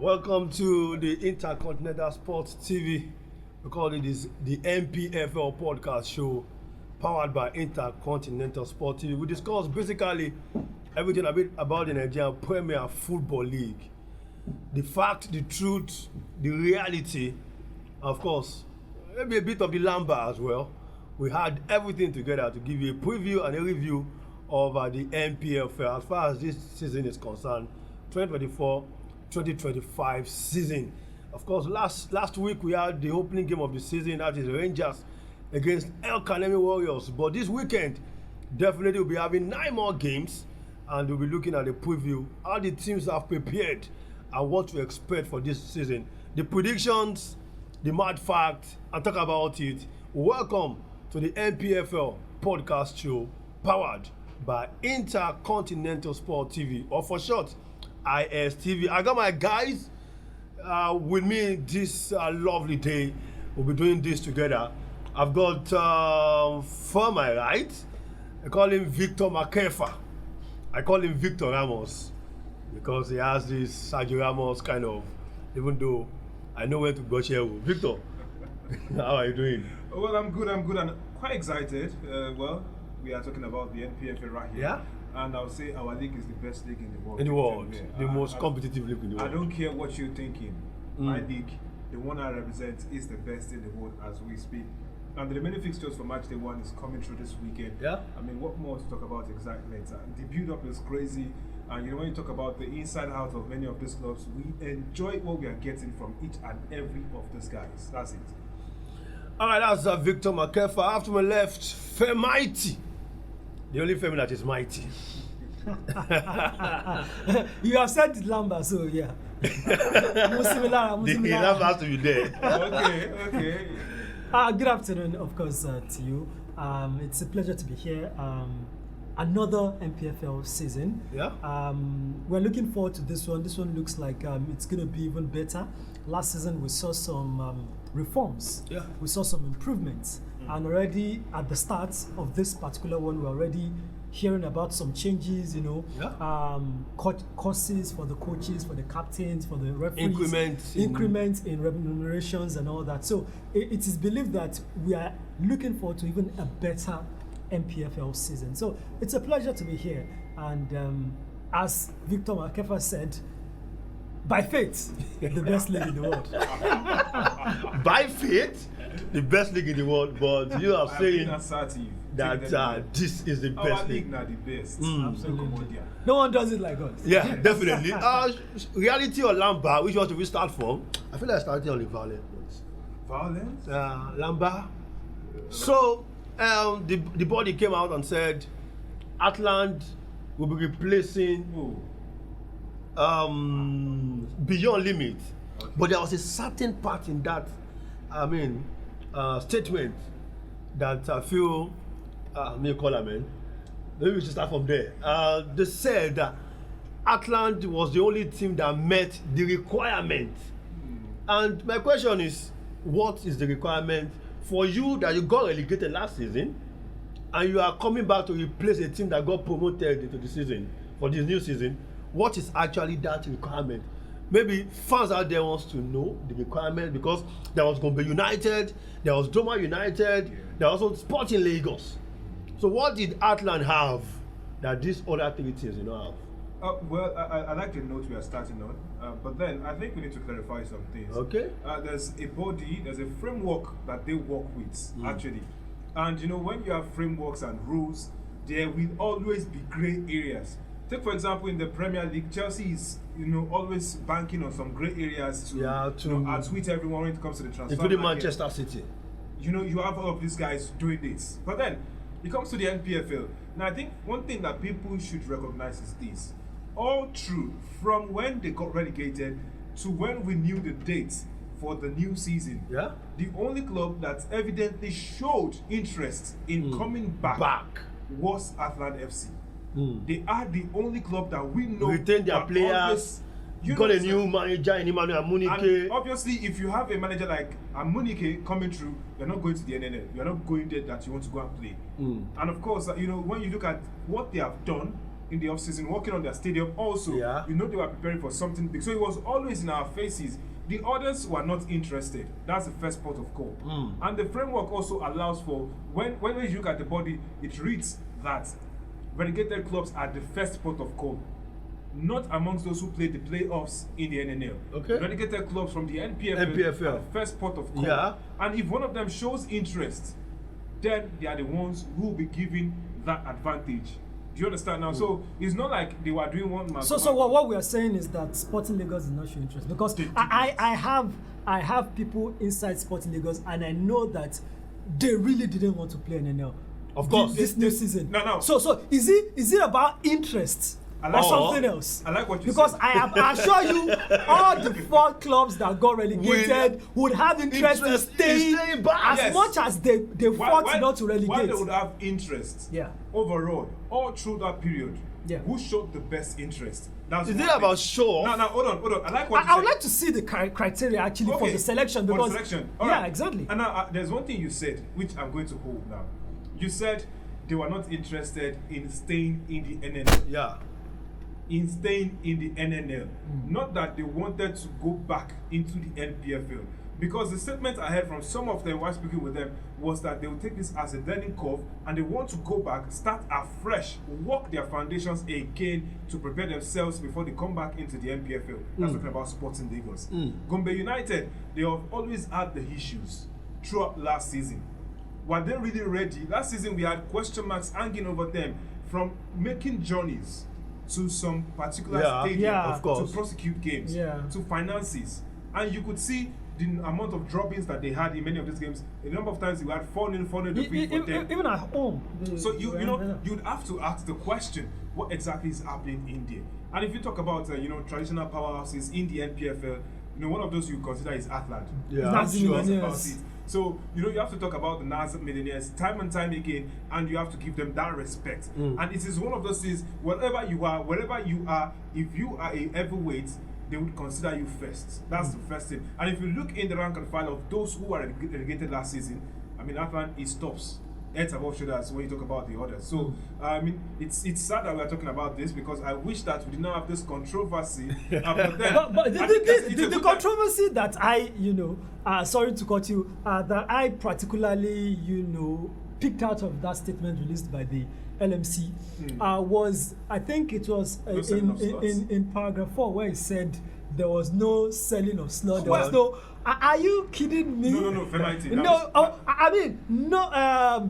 Welcome to the Intercontinental Sports TV. We call it the NPFL Podcast Show, powered by Intercontinental Sports TV. We discuss basically everything about the Nigerian Premier Football League. The fact, the truth, the reality, of course, maybe a bit of the Lamba as well. We had everything together to give you a preview and a review of the NPFL as far as this season is concerned, 2024-2025 season. Of course, last week we had the opening game of the season, that is Rangers against El Kanemi Warriors. But this weekend, definitely we'll be having 9 more games, and we'll be looking at the preview, how the teams have prepared and what to expect for this season. The predictions, the mad fact, and talk about it. Welcome to the NPFL Podcast Show, powered by Intercontinental Sport TV, or for short, ISTV. I got my guys with me this lovely day. We'll be doing this together. I've got for my right, I call him Victor Makefa. I call him Victor Ramos because he has this Sergio Ramos kind of, even though I know when to go share with. Victor, how are you doing? Well, I'm good and quite excited. We are talking about the NPFL right here. Yeah? And I'll say our league is the best league in the world. In the world, the most competitive league in the world. I don't care what you're thinking. My league, the one I represent, is the best in the world as we speak. And the remaining fixtures for match day 1 is coming through this weekend. Yeah. I mean, what more to talk about exactly later? The build-up is crazy. And you know, when you talk about the inside out of many of these clubs, we enjoy what we are getting from each and every of these guys. That's it. All right, that's Victor Makefa. After my left, Femighty. The only Femi that is mighty. You have said Lamba, so yeah. The Lamba has to be there. Okay. Good afternoon, of course, to you. It's a pleasure to be here. Another NPFL season. Yeah. We're looking forward to this one. This one looks like it's going to be even better. Last season we saw some reforms. Yeah. We saw some improvements. And already at the start of this particular one, we're already hearing about some changes, courses for the coaches, for the captains, for the referees. Increments in remunerations and all that. So it is believed that we are looking forward to even a better NPFL season. So it's a pleasure to be here. And as Victor Makefa said, by faith, the best league in the world. By faith, the best league in the world, but you are saying that this is the best our league. league now the best. Absolutely. No one does it like us. Yeah, definitely. Reality or Lamba, which one should we start from? I feel like starting on the violent ones. Violence? Lamba. So, the body came out and said, Atland will be replacing Beyond Limit. Okay. But there was a certain part in that, statement that I feel, maybe we should start from there. They said that Atland was the only team that met the requirement. And my question is, what is the requirement for you that you got relegated last season and you are coming back to replace a team that got promoted into the season for this new season? What is actually that requirement? Maybe fans out there wants to know the requirement, because there was Gombe United, there was Doma United, there was also Sporting Lagos. So what did Atland have that these other 3 teams do not have? I like the note we are starting on, but then I think we need to clarify some things. Okay. There's a body, there's a framework that they work with, actually. And you know, when you have frameworks and rules, there will always be grey areas. Take for example, in the Premier League, Chelsea is always banking on some grey areas to outwit everyone when it comes to the transfer, including Manchester City. You have all of these guys doing this, but then it comes to the NPFL. Now, I think one thing that people should recognize is this: all through from when they got relegated to when we knew the dates for the new season, the only club that evidently showed interest in coming back was Atland FC. They are the only club that we know retain their players. You got a new manager in Emmanuel Amunike. And obviously, if you have a manager like Amunike coming through, you're not going to the NNL. You're not going there that you want to go and play. And of course, when you look at what they have done in the off-season, working on their stadium also. Yeah. You know they were preparing for something big. So it was always in our faces. The others were not interested. That's the first port of call. And the framework also allows for, when you look at the body, it reads that relegated clubs are the first port of call. Not amongst those who played the playoffs in the NNL. Okay. Relegated clubs from the NPFL are the first port of call. Yeah. And if one of them shows interest, then they are the ones who will be given that advantage. Do you understand now? So it's not like they were doing one man. So what we are saying is that Sporting Lagos is not showing interest, because I have people inside Sporting Lagos, and I know that they really didn't want to play NNL. Of course. This new season. No. So is it about interest? Or something else. I like what you because said. I assure you, all the 4 clubs that got relegated would have interest in staying back as much as they fought not to relegate. Why they would have interest overall, all through that period, who showed the best interest? Is it about show? No, hold on. I like what you said. I would like to see the criteria actually for the selection. Because, for the selection. All right. Exactly. And now, there's one thing you said, which I'm going to hold now. You said they were not interested in staying in the NNL. Yeah. In staying in the NNL. Not that they wanted to go back into the NPFL. Because the statement I heard from some of them while speaking with them was that they will take this as a learning curve and they want to go back, start afresh, work their foundations again to prepare themselves before they come back into the NPFL. That's talking about Sporting Lagos. Gombe United, they have always had the issues throughout last season. Were they really ready? Last season we had question marks hanging over them from making journeys to some particular stadium of course, to prosecute games, to finances. And you could see the amount of droppings that they had in many of these games. A number of times you had 4-0 defeat for them. Even at home. So you'd have to ask the question, what exactly is happening in there? And if you talk about traditional powerhouses in the NPFL, one of those you consider is Athland. That's about it. So, you have to talk about the Nas millionaires time and time again, and you have to give them that respect. And it is one of those things, wherever you are, if you are a heavyweight, they would consider you first. That's the first thing. And if you look in the rank and file of those who were relegated last season, Athland is tops. Heads above shoulders when you talk about the others. So, it's sad that we are talking about this, because I wish that we did not have this controversy. But the controversy that I, sorry to cut you, that I particularly, picked out of that statement released by the LMC was, I think it was in paragraph 4, where it said there was no selling of slot. There was no. Are you kidding me? No,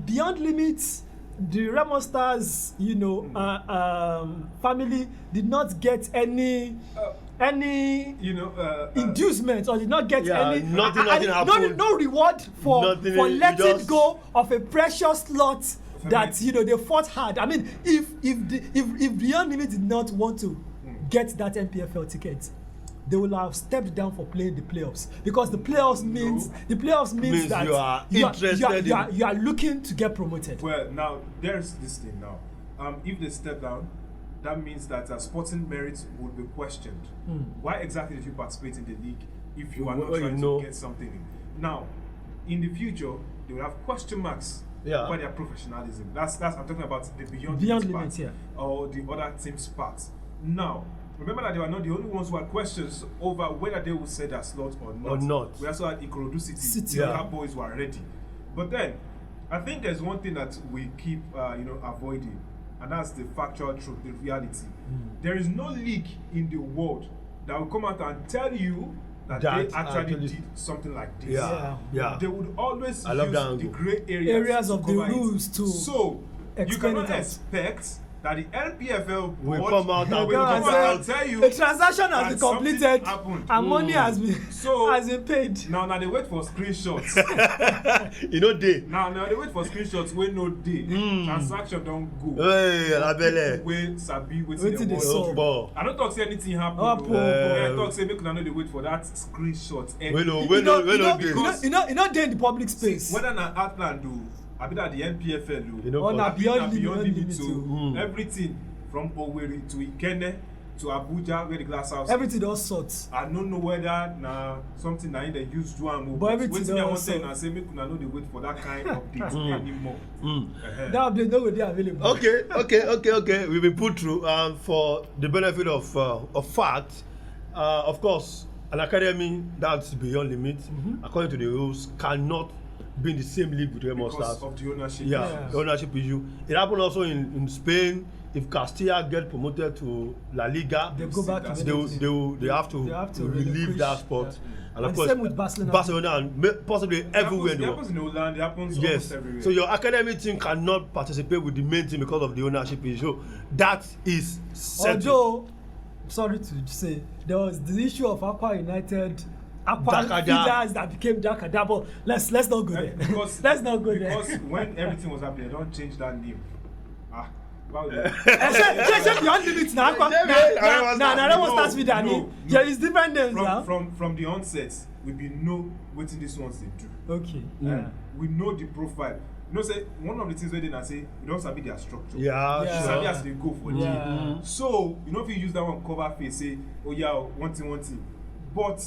Beyond Limits, the Remo Stars, family did not get any inducement, or did not get any nothing happened. No reward for letting go of a precious slot that they fought hard. If Beyond Limits did not want to get that NPFL ticket, they will have stepped down for playing the playoffs, because the playoffs means that you are interested you are looking to get promoted. Well, now there's this thing now. If they step down, that means that sporting merits would be questioned. Why exactly did you participate in the league if you are not trying to get something in? Now, in the future, they will have question marks about their professionalism. That's I'm talking about the beyond limits part, or the other team's part. Now, remember that they were not the only ones who had questions over whether they would set their slot or not. We also had Ikorodu City. Our boys were ready. But then, I think there's one thing that we keep avoiding, and that's the factual truth, the reality. There is no league in the world that will come out and tell you that they actually did something like this. They would always use the gray areas of the rules to you cannot expect that the NPFL will come out and tell you a transaction has been completed and money has been paid. Now they wait for screenshots. Now they wait for screenshots when no day. Transaction don't go. Wait, Sabi, waiting the so. I don't talk say anything happen. I talk say make una know they wait for that screenshot. They in the public space. Whether na Athland do, I be that the NPFL or na beyond limit too. Everything from Owerri to Ikenne to Abuja where the glass house. Everything all sorts. I don't know whether something that they use to am. But everything I all want to sorts. say make una no dey wait for that kind of update anymore. That update no go dey available. Okay. We've been put through for the benefit of fact. Of course, an academy that's beyond limit, according to the rules, cannot be in the same league with Remo Stars. Because of the ownership. Yeah, the ownership issue. It happened also in Spain. If Castilla get promoted to La Liga, They go back to they have to relieve that spot. Yeah. And of And course, same with Barcelona. and possibly everywhere in the It world. happens in Holland, it happens Yes. almost everywhere. So your academy team cannot participate with the main team because of the ownership issue. That is settled. Although, sorry to say, there was the issue of Aqua United, Dakada. feeders that became Dakada, but let's not go there. Let's not go there. Because when everything was happening, they don't change that name. Wow. Just beyond limits now. Remo Stars with that name. There is different names now. From the onset, we know what these ones they do. Okay. We know the profile. You know, say one of the things where they say you don't sabi their structure. Yeah, Yeah. Sabi sure. as they go for Yeah. So you know if you use that one cover face, say, oh yeah, one thing. But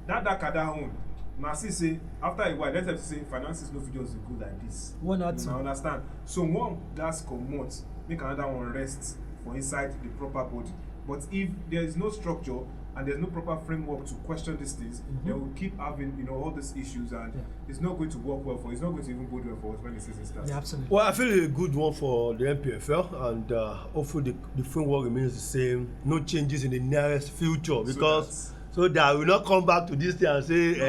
that Dakada own. Now see say after a while, let's have to say finances no videos dey go like this. One or You two. now understand. So one that's comot, make another one rest for inside the proper body. But if there is no structure and there's no proper framework to question these things, they will keep having all these issues, and it's not going to work well for. It's not going to even bode well for us when the season starts. Yeah, absolutely. Well, I feel a good one for the NPFL, and hopefully the framework remains the same. No changes in the nearest future, because so that we not come back to this thing and say. No.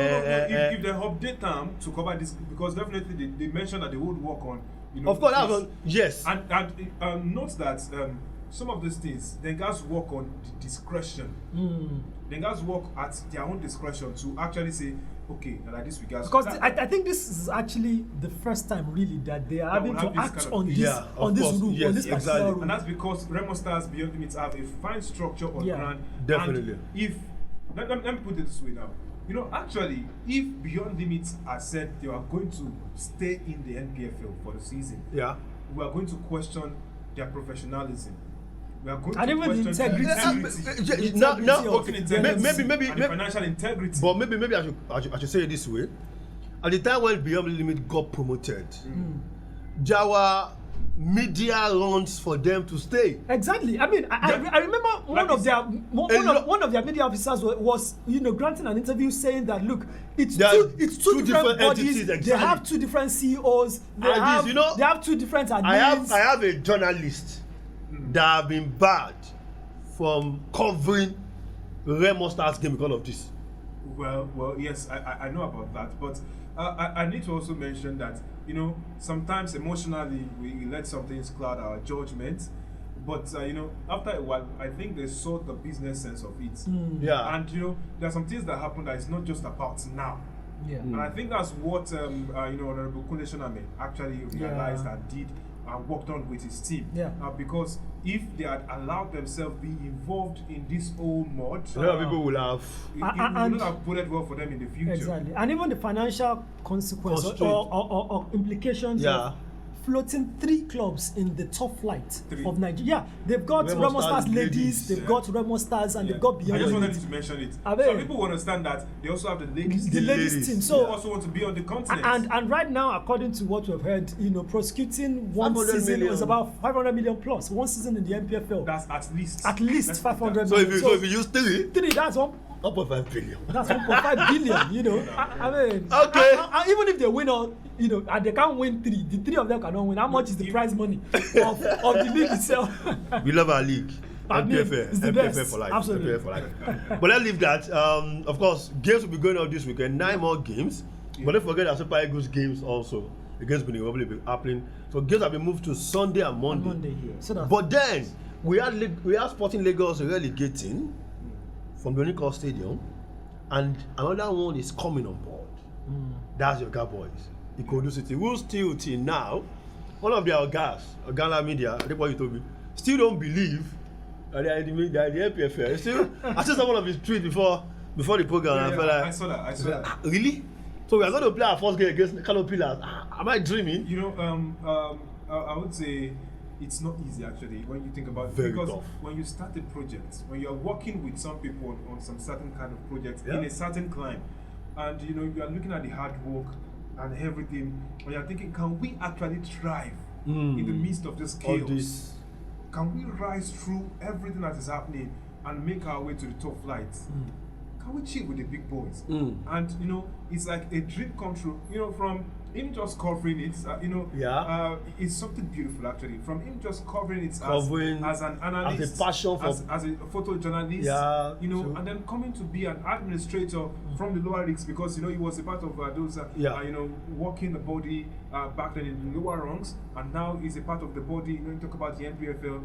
If they update them to cover this, because definitely they mentioned that they would work on. Of course, that's one, yes. And note that some of these things, they guys work on the discretion. They guys work at their own discretion to actually say, okay, like this we guys. Because I think this is actually the first time really that they are having will to have this act kind of- on this Yeah, on of this course, rule, yes, on this particular exactly. rule. And that's because Remo Stars Beyond Limits have a fine structure on ground. Definitely. And if let me put it this way now. Actually, if Beyond Limits are said they are going to stay in the NPFL for the season, Yeah. we are going to question their professionalism. We are going And to even the question integrity. Now, Working integrity maybe, and financial integrity. but maybe I should say it this way. At the time when Beyond Limit got promoted, Jawa media runs for them to stay. Exactly. I mean, I remember one of their media officers was granting an interview saying that look, it's two different bodies. entities, exactly. They have two different CEOs. They have two different admins. I have a journalist that have been barred from covering Remo Stars game because of this. Well, yes, I know about that, but I need to also mention that sometimes emotionally we let some things cloud our judgment, but after a while I think they saw the business sense of it. Yeah. And there are some things that happen that it's not just about now. Yeah. And I think that's what Honorable Kunle Shoname actually realized and did and worked on with his team. Yeah. Because if they had allowed themselves be involved in this whole mud, A lot of people will have. it would not have boded well for them in the future. Exactly. And even the financial consequences or implications of floating 3 clubs in the top flight of Nigeria. Yeah, they've got Remo Stars ladies, they've got Remo Stars, and they've got Beyond. I just wanted Limits. to mention it. I mean, Some people will understand that they also have the ladies. The ladies team. who So also want to be on the continent. and right now, according to what we've heard, prosecuting one 500 season million. was about 500 million plus. One season in the NPFL. That's at least. At least Let's 500 So million. if you use three, That's 1.5 billion. That's 1.5 billion, I mean, Okay. and even if they win all, and they can't win 3, the 3 of them cannot win. How much is the prize money of the league itself? We love our league. I mean, NPFL, it's the NPFL best. for life. Absolutely. NPFL for life. But let's leave that. Of course, games will be going on this weekend. 9 more games. But don't forget that Super Eagles games also against Benin will be happening. So games have been moved to Sunday and Monday. But then we are Sporting Lagos relegating from the Unicor Stadium, and another one is coming on board. That's your Boys, Ikodu City. Who still till now, one of their guys, Ghana Media, I think what you told me, still don't believe that they are the NPFL. I saw some of his tweets before the program. Yeah, and I felt like, I saw that. Really? So we are going to play our first game against Kano Pillars. Am I dreaming? I would say it's not easy actually when you think about it. Very because tough. when you start a project, when you are working with some people on some certain kind of project in a certain climb, and you are looking at the hard work and everything, and you're thinking, can we actually thrive in the midst of this chaos? Can we rise through everything that is happening and make our way to the top flights? Can we chill with the big boys? And it's like a dream come true. From him just covering it, it's something beautiful actually. From him just covering it as an analyst, as a passion for, as a photojournalist, and then coming to be an administrator from the lower leagues, because he was a part of those working the body back then in the lower ranks, and now he's a part of the body. You talk about the NPFL.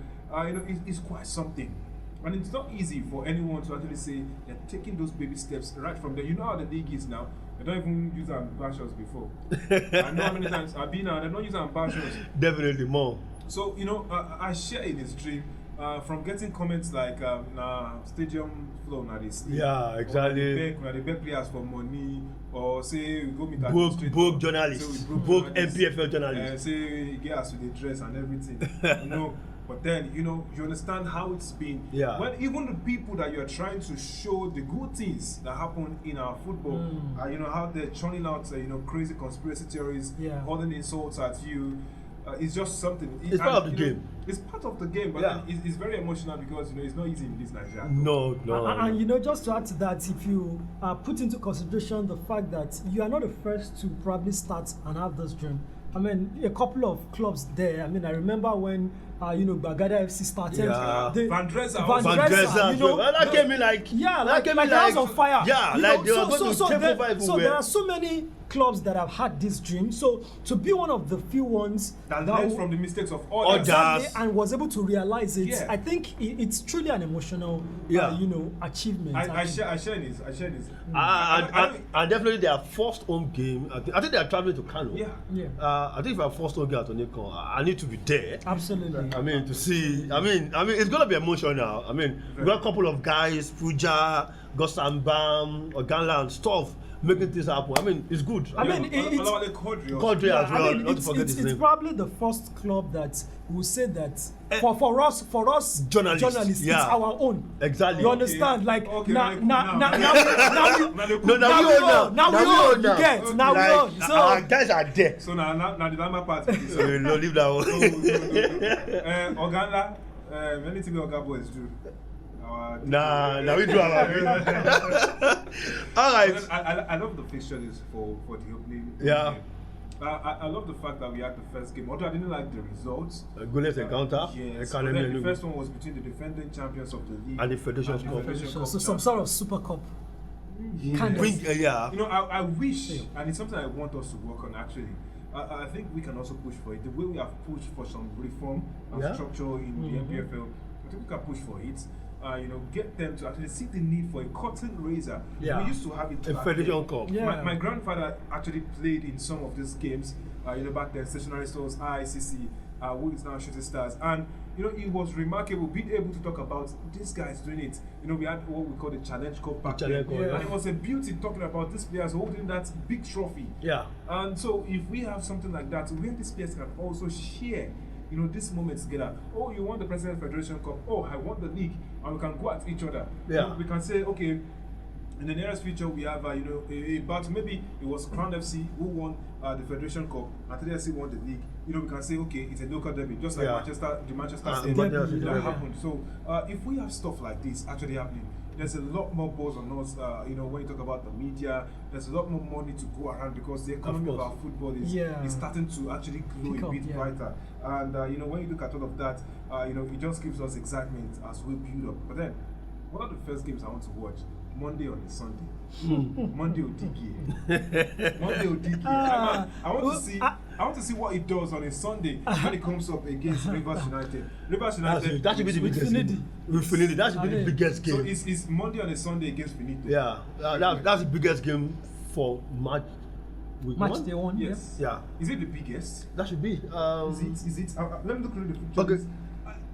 It's quite something. And it's not easy for anyone to actually say they're taking those baby steps right from there. You know how the league is now. They don't even use ambassadors before. I know how many times I've been out, they don't use ambassadors. Definitely more. So, I share in his dream from getting comments like, stadium flow, now they sleep. Yeah, exactly. Or they beg players for money, or say, we go meet book journalists, book NPFL journalists. Say, get us with the dress and everything. But then, you understand how it's been. Yeah. When even the people that you're trying to show the good things that happen in our football, how they're churning out, crazy conspiracy theories, holding insults at you. It's just something. It's part of the game. It's part of the game, but then it's very emotional because, it's not easy in this Nigeria. No. And just to add to that, if you put into consideration the fact that you are not the first to probably start and have this dream. I mean, a couple of clubs there. I mean, I remember when Bagada FC started. Yeah. Van Dresa, that came in like house on fire. Yeah, like they were going to take over everywhere. So there are so many clubs that have had this dream. So to be one of the few ones that learned from the mistakes of others and was able to realize it, I think it's truly an emotional, achievement. I share this. And definitely their first home game. I think they are traveling to Kano. I think if I first home game at Oniko, I need to be there. Absolutely. I mean, to see. I mean, it's gonna be emotional. I mean, we got a couple of guys, Fuja, Gosambam, Oganla, and stuff, making this happen. I mean, it's good. I mean, Quadri as well. Not to forget his name. It's probably the first club that will say that for us journalists, it's our own. Exactly. You understand? Like now we own. You get now we own. So our guys are there. So now the Lama part. So no, leave that one. Oganla, anything Oga boys do. Nah, we do our bit. All right. I love the fixtures for the opening. Yeah. I love the fact that we had the first game, although I didn't like the results. A goalless encounter. Yes. The first one was between the defending champions of the league and the Federation Cup. So some sort of Super Cup. Kind of. I wish, and it's something I want us to work on actually. I think we can also push for it. The way we have pushed for some reform and structure in the NPFL, I think we can push for it. Get them to actually see the need for a cotton razor. We used to have it. A Federation Cup. My grandfather actually played in some of these games. Back then, stationary stores, ICC, who is now Shooting Stars, and it was remarkable being able to talk about this guys doing it. We had what we call the Challenge Cup back then, and it was a beauty talking about these players holding that big trophy. Yeah. And so, if we have something like that, where these players can also share. This moment together. Oh, you want the President's Federation Cup. Oh, I want the league, and we can go at each other. Yeah. We can say, okay, in the nearest future we have, a battle. Maybe it was Crown FC who won the Federation Cup, and Today FC won the league. We can say, okay, it's a local derby, just like the Manchester Stadium that happened. So, if we have stuff like this actually happening, there's a lot more buzz on us. When you talk about the media, there's a lot more money to go around because the economy of our football is starting to actually glow a bit brighter. And when you look at all of that, it just gives us excitement as we build up. But then, one of the first games I want to watch Monday on a Sunday. Monday Odiki. Monday Odiki. I want to see what it does on a Sunday when it comes up against Rivers United. Rivers United. That should be the biggest game. Finidi. That should be the biggest game. So it's Monday on a Sunday against Finito. Yeah, that's the biggest game for match day one. Yes. Yeah. Is it the biggest? That should be. Is it? Let me look through the pictures. Okay.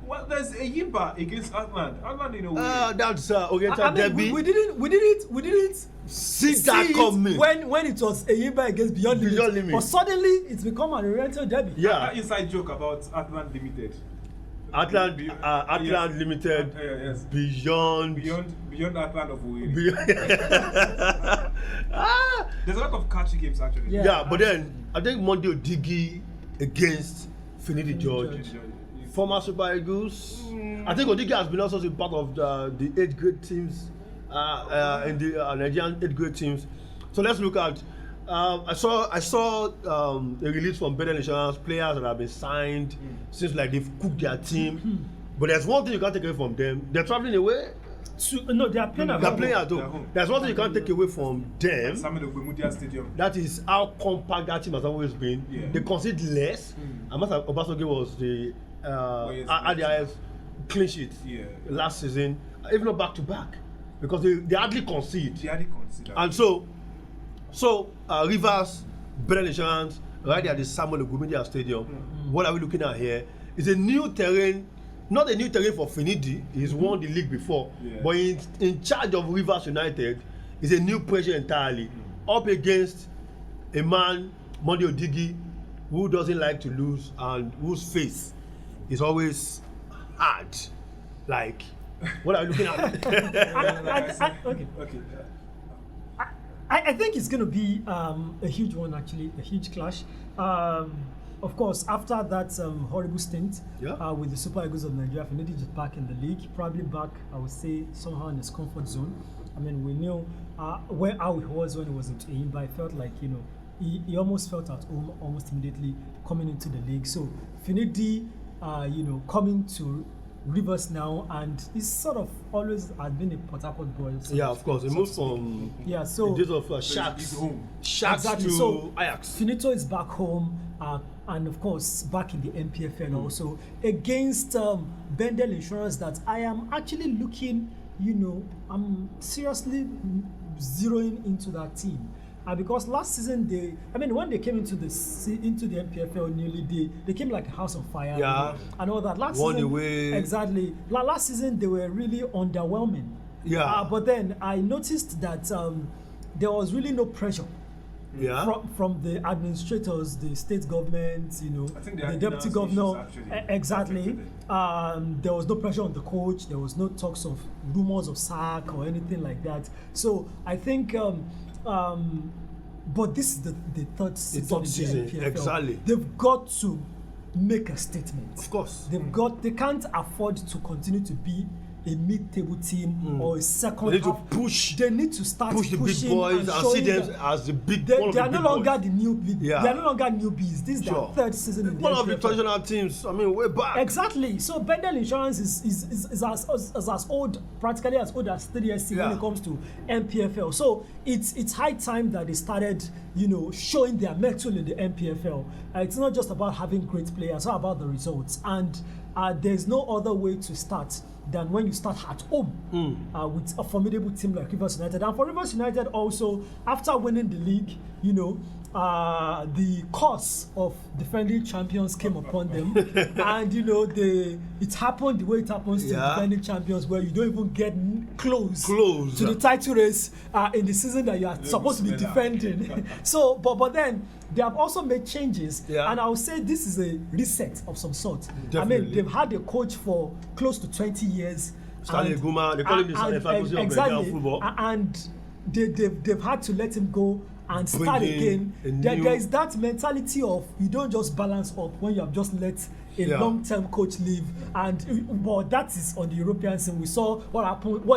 Well, there's a Yimba against Atland. Atland in a way. That's Oriental Derby. We didn't see that coming when it was a Yimba against Beyond Limit. But suddenly it's become an Oriental Derby. Yeah. That inside joke about Atland Limited. Atland yes. Limited. Yes. Beyond Atland of Owerri. There's a lot of catchy games actually. Yeah, but then I think Monday Odigi against Finidi George. Former Super Eagles. I think Odigi has been also part of the 8th grade teams in the Nigerian 8th grade teams. So let's look at. I saw a release from Bedell Insurance, players that have been signed since like they've cooked their team. But there's one thing you can't take away from them. They're traveling away. No, they are playing at home. They're playing at home. There's one thing you can't take away from them. Stadium. That is how compact that team has always been. Yeah. They concede less. I must have Obasoge was the RDIS clean sheet last season, even not back to back, because they hardly concede. And so Rivers, Bedell Insurance, right there at the Samuel Ogunmedia Stadium. What are we looking at here? It's a new terrain. Not a new terrain for Finidi. He's won the league before. But in charge of Rivers United, it's a new pressure entirely. Up against a man, Monday Odigi, who doesn't like to lose and whose face is always hard. Like, what are you looking at? Okay. I think it's going to be a huge one, actually, a huge clash. Of course, after that horrible stint with the Super Eagles of Nigeria, Finidi is back in the league, probably back, I would say, somehow in his comfort zone. I mean, we knew how he was when he was in Enyimba. I felt like, he almost felt at home almost immediately coming into the league. So Finidi, coming to Rivers now, and he's sort of always had been a Port Harcourt boy. Yeah, of course. He moved from days of Sharks exactly. to Ajax. Finito is back home, and of course back in the NPFL also against Bedell Insurance. That I am actually looking. I'm seriously zeroing into that team. Because last season when they came into the NPFL newly, they came like a house on fire, and all that. Last season they were really underwhelming. But then I noticed that there was really no pressure from the administrators, the state government, the deputy governor. Exactly. There was no pressure on the coach. There was no talks of rumors of sack or anything like that. So I think. But this is the third season. Exactly. They've got to make a statement. Of course. They can't afford to continue to be a mid-table team or a second. They need to push. They need to start push the big boys and see them as the big. They are no longer the newbies. They are no longer newbies. This is their third season in the one of the NPFL. traditional teams. I mean, way back. Exactly. So Bedell Insurance is as old, practically as old as 3SC when it comes to NPFL. So it's high time that they started, showing their mettle in the NPFL. It's not just about having great players, it's about the results. And there's no other way to start than when you start at home with a formidable team like Rivers United. And for Rivers United also, after winning the league, the curse of defending champions came upon them. And, it happened the way it happens to defending champions, where you don't even get close to the title race in the season that you are supposed to be defending. So, but then, they have also made changes, and I would say this is a reset of some sort. Definitely. I mean, they've had a coach for close to 20 years. Stanley Guma, they call him the Stanley of Nigerian football. And they've had to let him go and start again. There is that mentality of you don't just balance up when you have just let a long-term coach leave, but that is on the European scene. We saw what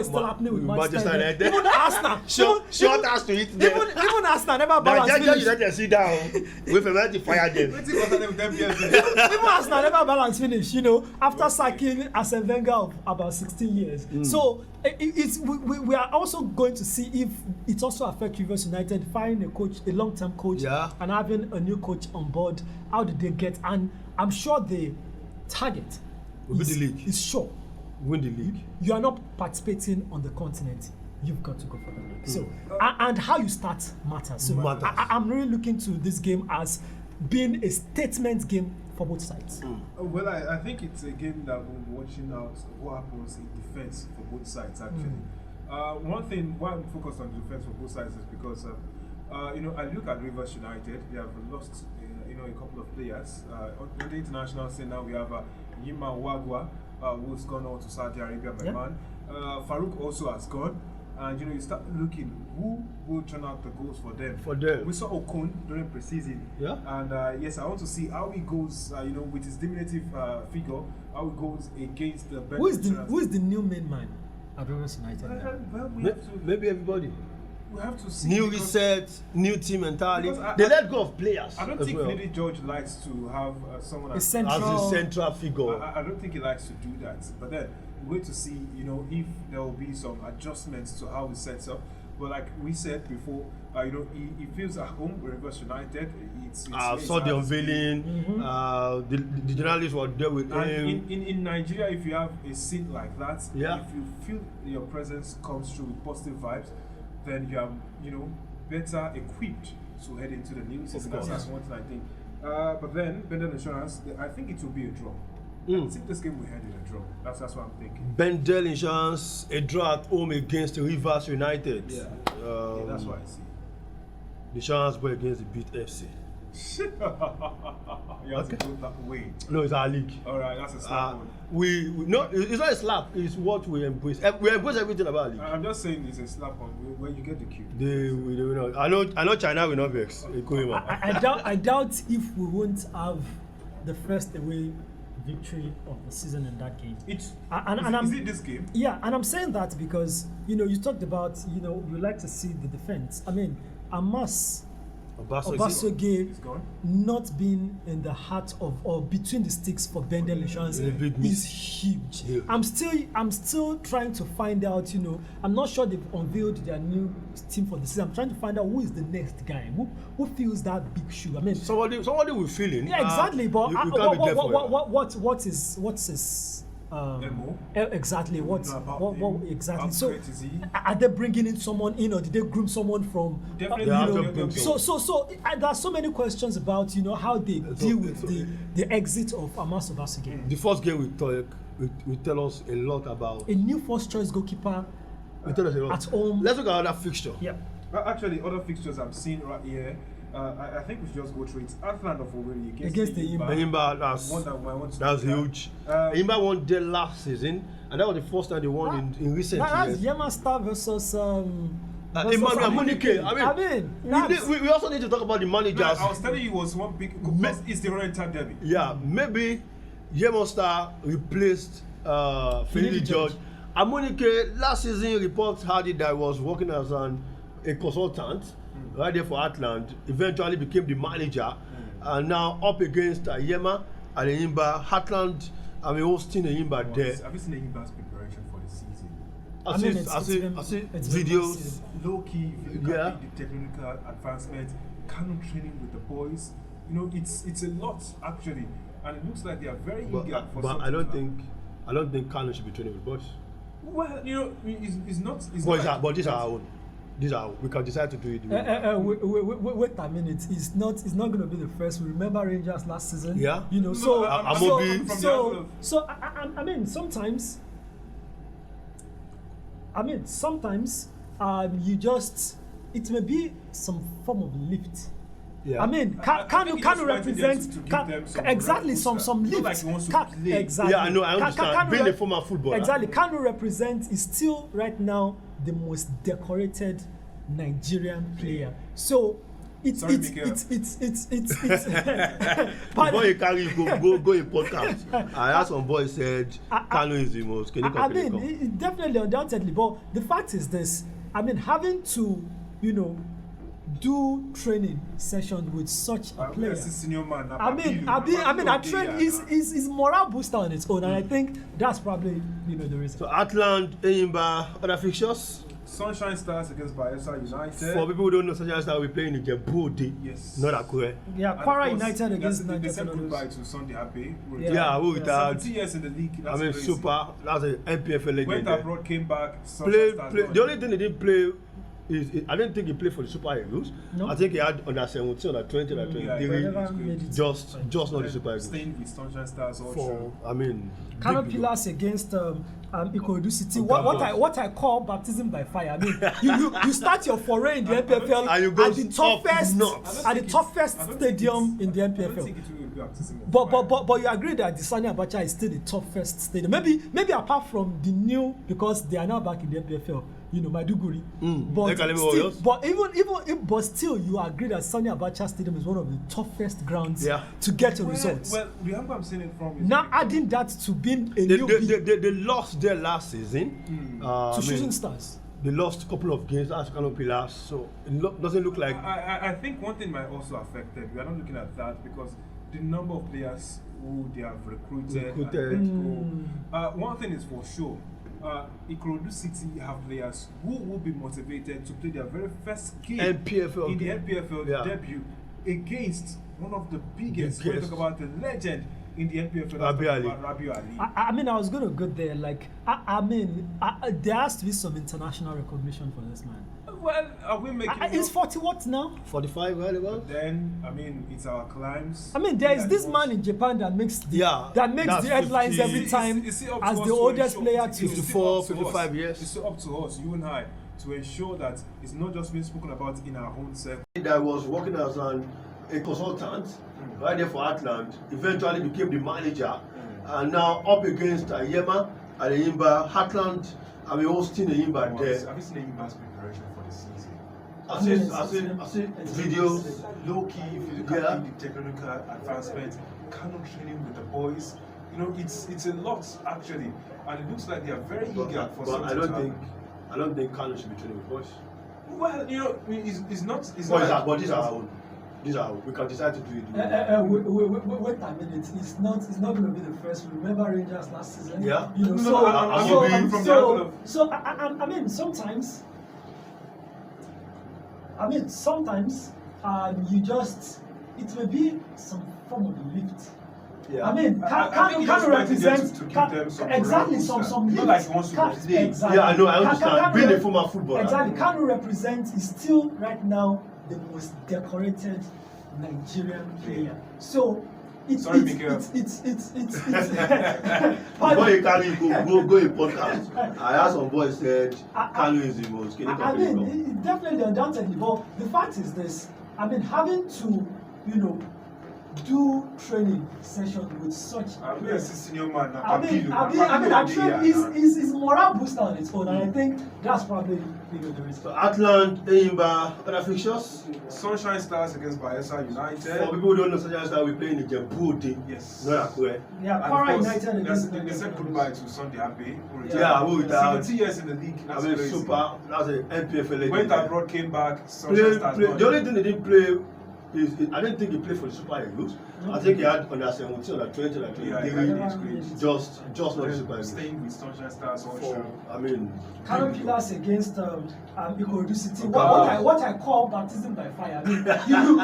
is still happening with Manchester United. Even Arsenal, short has to eat them. Even Arsenal never balanced finish. Nigeria United sit down. We've to fire them. Even Arsenal never balanced finish. After sacking Arsene Wenger of about 16 years. So we are also going to see if it also affects Rivers United finding a coach, a long-term coach, and having a new coach on board. How did they get? And I'm sure the target is sure. Win the league. You are not participating on the continent. You've got to go for the league. So, and how you start matters. So I'm really looking to this game as being a statement game for both sides. Well, I think it's a game that we'll be watching out what happens in defense for both sides, actually. One thing, why I'm focused on defense for both sides is because, I look at Rivers United. They have lost, a couple of players. On the international scene now, we have Yima Wagwa, who's gone on to Saudi Arabia, my man. Farouk also has gone. And you start looking who will turn out the goals for them. We saw Okun during preseason. Yeah. And yes, I want to see how he goes. With his diminutive figure, how he goes against the. Who is the new main man at Rivers United? Well, we have to, maybe everybody. We have to see. New reset, new team entirely. They let go of players. I don't think Lady George likes to have someone as a central figure. I don't think he likes to do that. But then wait to see, if there will be some adjustments to how he sets up. But like we said before, he feels at home with Rivers United. I saw the unveiling. The journalists were there with him. In Nigeria, if you have a seat like that, if you feel your presence comes through with positive vibes, then you are, better equipped to head into the new season. That's one thing I think. But then, Bendel Insurance, I think it will be a draw. I think this game we had in a draw. That's what I'm thinking. Bendel Insurance, a draw at home against Rivers United. Yeah, that's what I see. The Insurance boy against the Beat FC. You have to go that way. No, it's our league. Alright, that's a slap one. It's not a slap, it's what we embrace. We embrace everything about our league. I'm just saying it's a slap on when you get the cue. I know China will not vex. I doubt if we won't have the first away victory of the season in that game. Is it this game? Yeah, and I'm saying that because you talked about you like to see the defense. I mean, Obasogie not being in the heart of or between the sticks for Bendel Insurance is huge. Yeah. I'm still trying to find out. I'm not sure they've unveiled their new team for the season. I'm trying to find out who is the next guy who fills that big shoe. I mean, somebody will fill in. Yeah, exactly. But what's his exactly what exactly? So are they bringing in someone in, or did they groom someone from? So there are so many questions about how they deal with the exit of Amos Obasogie. The first game will tell us a lot about a new first choice goalkeeper at home. Let's look at other fixture. Yeah. Actually, other fixtures I'm seeing right here. I think we should just go through it. Atland of Owerri against the Imba. That's huge. Imba won there last season, and that was the first time they won in recent years. That's Yema Star versus Emmanuel Munike. We also need to talk about the managers. I was telling you, it was one big. It's the Oriental Derby. Yeah, maybe Yema Star replaced Finidi George. Amunike last season reports had it that he was working as a consultant. Right there for Atland, eventually became the manager, and now up against Yema and Imba. Atland, hosting Imba there. Have you seen Imba's preparation for the season? I see videos. Low key, if you look at the technical advancement, canoe training with the boys. It's a lot actually, and it looks like they are very eager for something. But I don't think Kano should be training with boys. Well, it's not. But these are our own. We can decide to do it. Wait a minute. It's not going to be the first. We remember Rangers last season. Yeah. Sometimes you just, it may be some form of lift. Yeah. Can represent exactly some lift. Exactly. Yeah, I know. I understand. Being a former footballer. Exactly. Can represent is still right now the most decorated Nigerian player. So it's before you carry go in podcast. I heard some boy said Kano is the most. Definitely, undoubtedly. But the fact is this: having to do training session with such a player. I train is morale booster on its own, and I think that's probably the reason. So Atland, Eyimba, other fixtures. Sunshine Stars against Bayelsa United. For people who don't know, Sunshine Stars, we play in Ijebu. Yes. Not Akure. Yeah, Kwara United against Niger. They said goodbye to Sunday Abbey. Who retired. 70 years in the league. That's super. That's an NPFL legend. Went abroad, came back. The only thing they didn't play I don't think he played for the Super Eagles. No. I think he had under 17, under 20, under 23. Just not the Super Eagles. Staying with Sunshine Stars also. For, I mean, Kano Pillars against Ikorodu City. What I call baptism by fire. I mean, you start your foray in the NPFL and you go at the toughest stadium in the I don't think NPFL. it will be baptism of fire. But you agree that the Sani Abacha is still the toughest stadium. Maybe apart from the new, because they are now back in the NPFL. Maiduguri. But still, you agree that Sani Abacha Stadium is one of the toughest grounds to get a result. Well, the angle I'm saying it from is now adding that to being a new they lost there last season to Shooting Stars. They lost a couple of games as Kano Pillars, so it doesn't look like. I think one thing might also affect it. We are not looking at that because the number of players who they have recruited. One thing is for sure. Ikorodu City have players who will be motivated to play their very first game in the NPFL debut against one of the biggest. When you talk about the legend in the NPFL, Rabiu Ali. I mean, I was going to go there. Like, there has to be some international recognition for this man. Well, are we making? It's 40 what now? 45, very well. Then, I mean, it's our climbs. I mean, there is this man in Japan that makes the headlines 50, every time as the oldest player to 54, 55 years. It's up to us, you and I, to ensure that it's not just being spoken about in our own circle. I was working as a consultant right there for Atlant, eventually became the manager, and now up against Yema at the Yimba. Atlant, I'm hosting the Yimba there. Have you seen the Yimba's preparation for the season? I see videos. Low key, if you look at the technical advancement, Kano training with the boys, it's a lot actually, and it looks like they are very eager for something. But I don't think Kano should be training with boys. Well, it's not. But these are our own. We can decide to do it. Wait a minute. It's not going to be the first. Remember Rangers last season? Yeah. I mean, sometimes you just, it may be some form of lift. Yeah. I mean, can represent exactly some lift. Like he wants to play. Exactly. Yeah, I know. I understand. Being a former footballer. Exactly. Can represent is still right now the most decorated Nigerian player. So it's before you carry go a podcast. I heard some boys said Kano is the most. I mean, definitely, undoubtedly. But the fact is this: I mean, having to, do training session with such. I'm a senior man. Is morale booster on its own, and I think that's probably the reason. So Atlant, Eyimba, other fixtures. Sunshine Stars against Bayelsa United. For people who don't know, Sunshine Stars, we play in the Djibouti. Yes. Not Akure. Yeah, Kwara United against. They said goodbye to Sunday Abbey. Yeah, who without 70 years in the league. That's crazy. Super. That's an NPFL legend. Went abroad, came back. Sunshine Stars. The only thing they didn't play. I don't think he played for the Super Eagles. I think he had under 17, under 20, under 23. Just not the Super Eagles. Staying with Sunshine Stars also. I mean, Kano Pillars against Ikorodu City. What I call baptism by fire. I mean,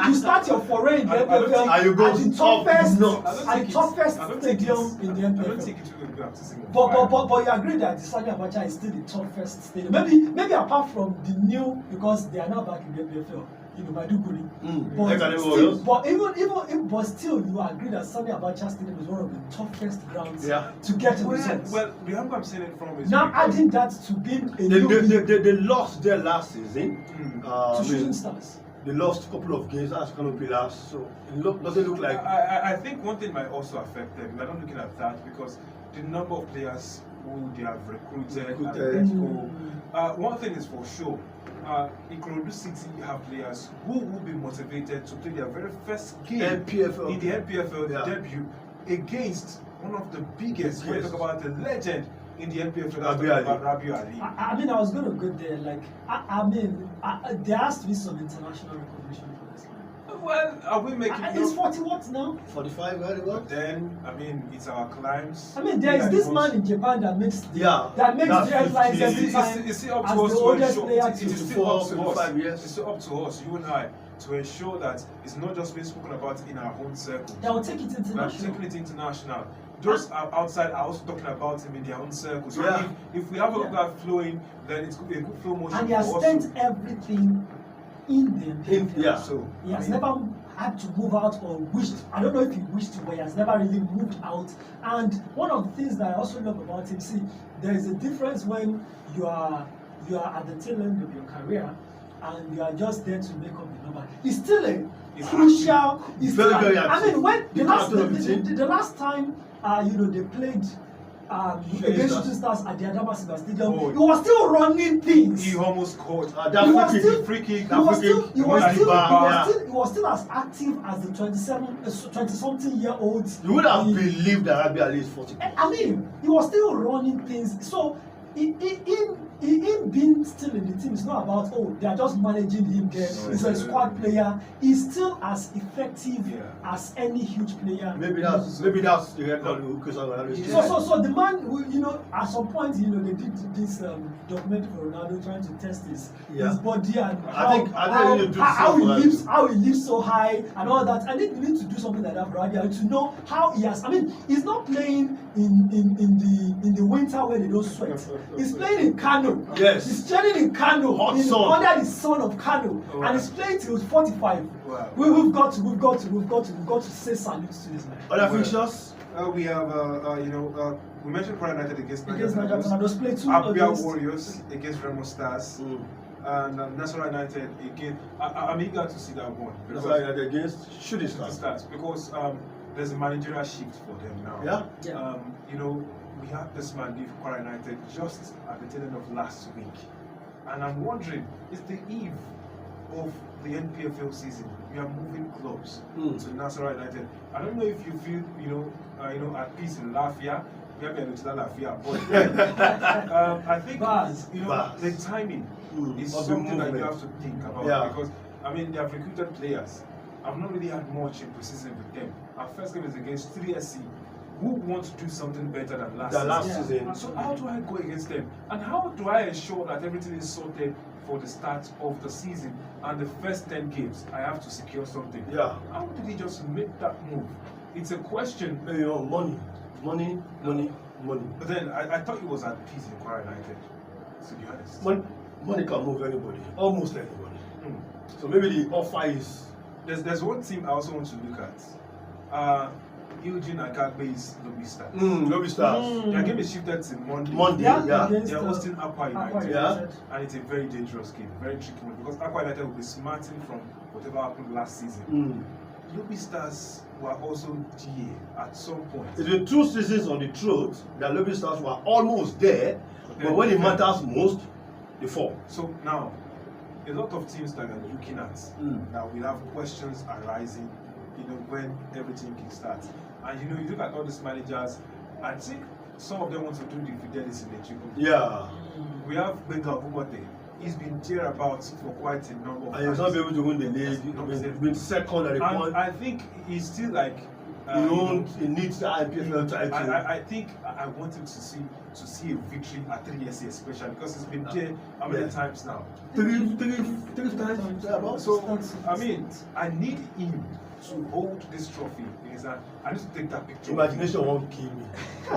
you start your foray in the NPFL at the toughest stadium in the NPFL. I don't think it will be baptism. But you agree that the Sani Abacha is still the toughest stadium. Maybe apart from the new, because they are now back in the NPFL. Maiduguri. But still, you agree that Sani Abacha Stadium is one of the toughest grounds to get a result. Well, the angle I'm saying it from is now adding that to being a they lost there last season to Shooting Stars. They lost a couple of games as Kano Pillars, so it doesn't look like. I think one thing might also affect them. We're not looking at that because the number of players who they have recruited. One thing is for sure. Ikorodu City have players who will be motivated to play their very first game in the NPFL debut against one of the biggest. When you talk about the legend in the NPFL, Rabiu Ali. I mean, I was going to go there. Like, there has to be some international recognition for this man. Well, are we making? It's 40 what now? 45, very well. Then, I mean, it's our climbs. I mean, there is this man in Japan that makes the headlines every time it's as the oldest player to. It is still up to us. It's still up to us, you and I, to ensure that it's not just being spoken about in our own circle. They will take it international. Taking it international. those outside are also talking about him in their own circles. So if we have a that flowing, then it's a good flow motion. And he has spent everything in the So he has never had to move out or wished. I don't know if he wished to, but he has never really moved out. And one of the things that I also love about him, see, there is a difference when you are at the tail end of your career and you are just there to make up the number. It's still a crucial. It's very, very I mean, when the last time they played against Shooting Stars at the Adama Silva Stadium, he was still running things. He almost caught free kick. He was still as active as the 20-something-year-olds. You would have believed that I'd be at least 40. I mean, he was still running things. So him being still in the team is not about they are just managing him there. He's a squad player. He's still as effective as any huge player. Maybe that's the record because so the man, at some point, they did this documentary for Ronaldo trying to test his body and how he lives so high and all that. I think we need to do something like that for Radia to know how he has. I mean, he's not playing in the winter where they don't sweat. He's playing in Kano. Yes. He's training in Kano, under the sun of Kano, and he's playing till 45. Wow. We've got to say salute to this man. Other fixtures? We have we mentioned Kwara United against Niger Tornadoes. Play two Abia Warriors against Remo Stars. And Nasarawa United again. I'm eager to see that one. Nasarawa United against Shooting Stars because there's a managerial shift for them now. We had this man leave Kwara United just at the tail end of last week, and I'm wondering, it's the eve of the NPFL season. We are moving clubs to Nasarawa United. I don't know if you feel at peace in Lafia. We have Lafia, but I think the timing is something that you have to think about because they have recruited players. I've not really had much in preseason with them. Our first game is against 3SC, who want to do something better than last season. So how do I go against them? And how do I ensure that everything is sorted for the start of the season and the first 10 games? I have to secure something. How did he just make that move? It's a question. Money. But then I thought he was at peace in Kwara United, to be honest. Money can move anybody, almost anybody. So maybe the offer is... There's one team I also want to look at. Eugene Agagbe's Lobby Stars. Lobby Stars. Their game is shifted to Monday. They're hosting Aqua United. And it's a very dangerous game, very tricky one, because Aqua United will be smarting from whatever happened last season. Lobby Stars were also GA at some point. It's been 2 seasons on the throat that Lobby Stars were almost there, but when it matters most, they fall. So now, a lot of teams that we're looking at that will have questions arising, when everything kickstarts. And you look at all these managers, I think some of them want to do the fidelity metric. We have Benga Obumote. He's been thereabouts for quite a number of times. And he's not able to win the league. He's been second at the point. I think he's still like he needs the IPFL title. I think I want him to see a victory at 3SC especially because he's been there how many times now? Three times. So I need him to hold this trophy in his hand. I need to take that picture. Imagination won't kill me. I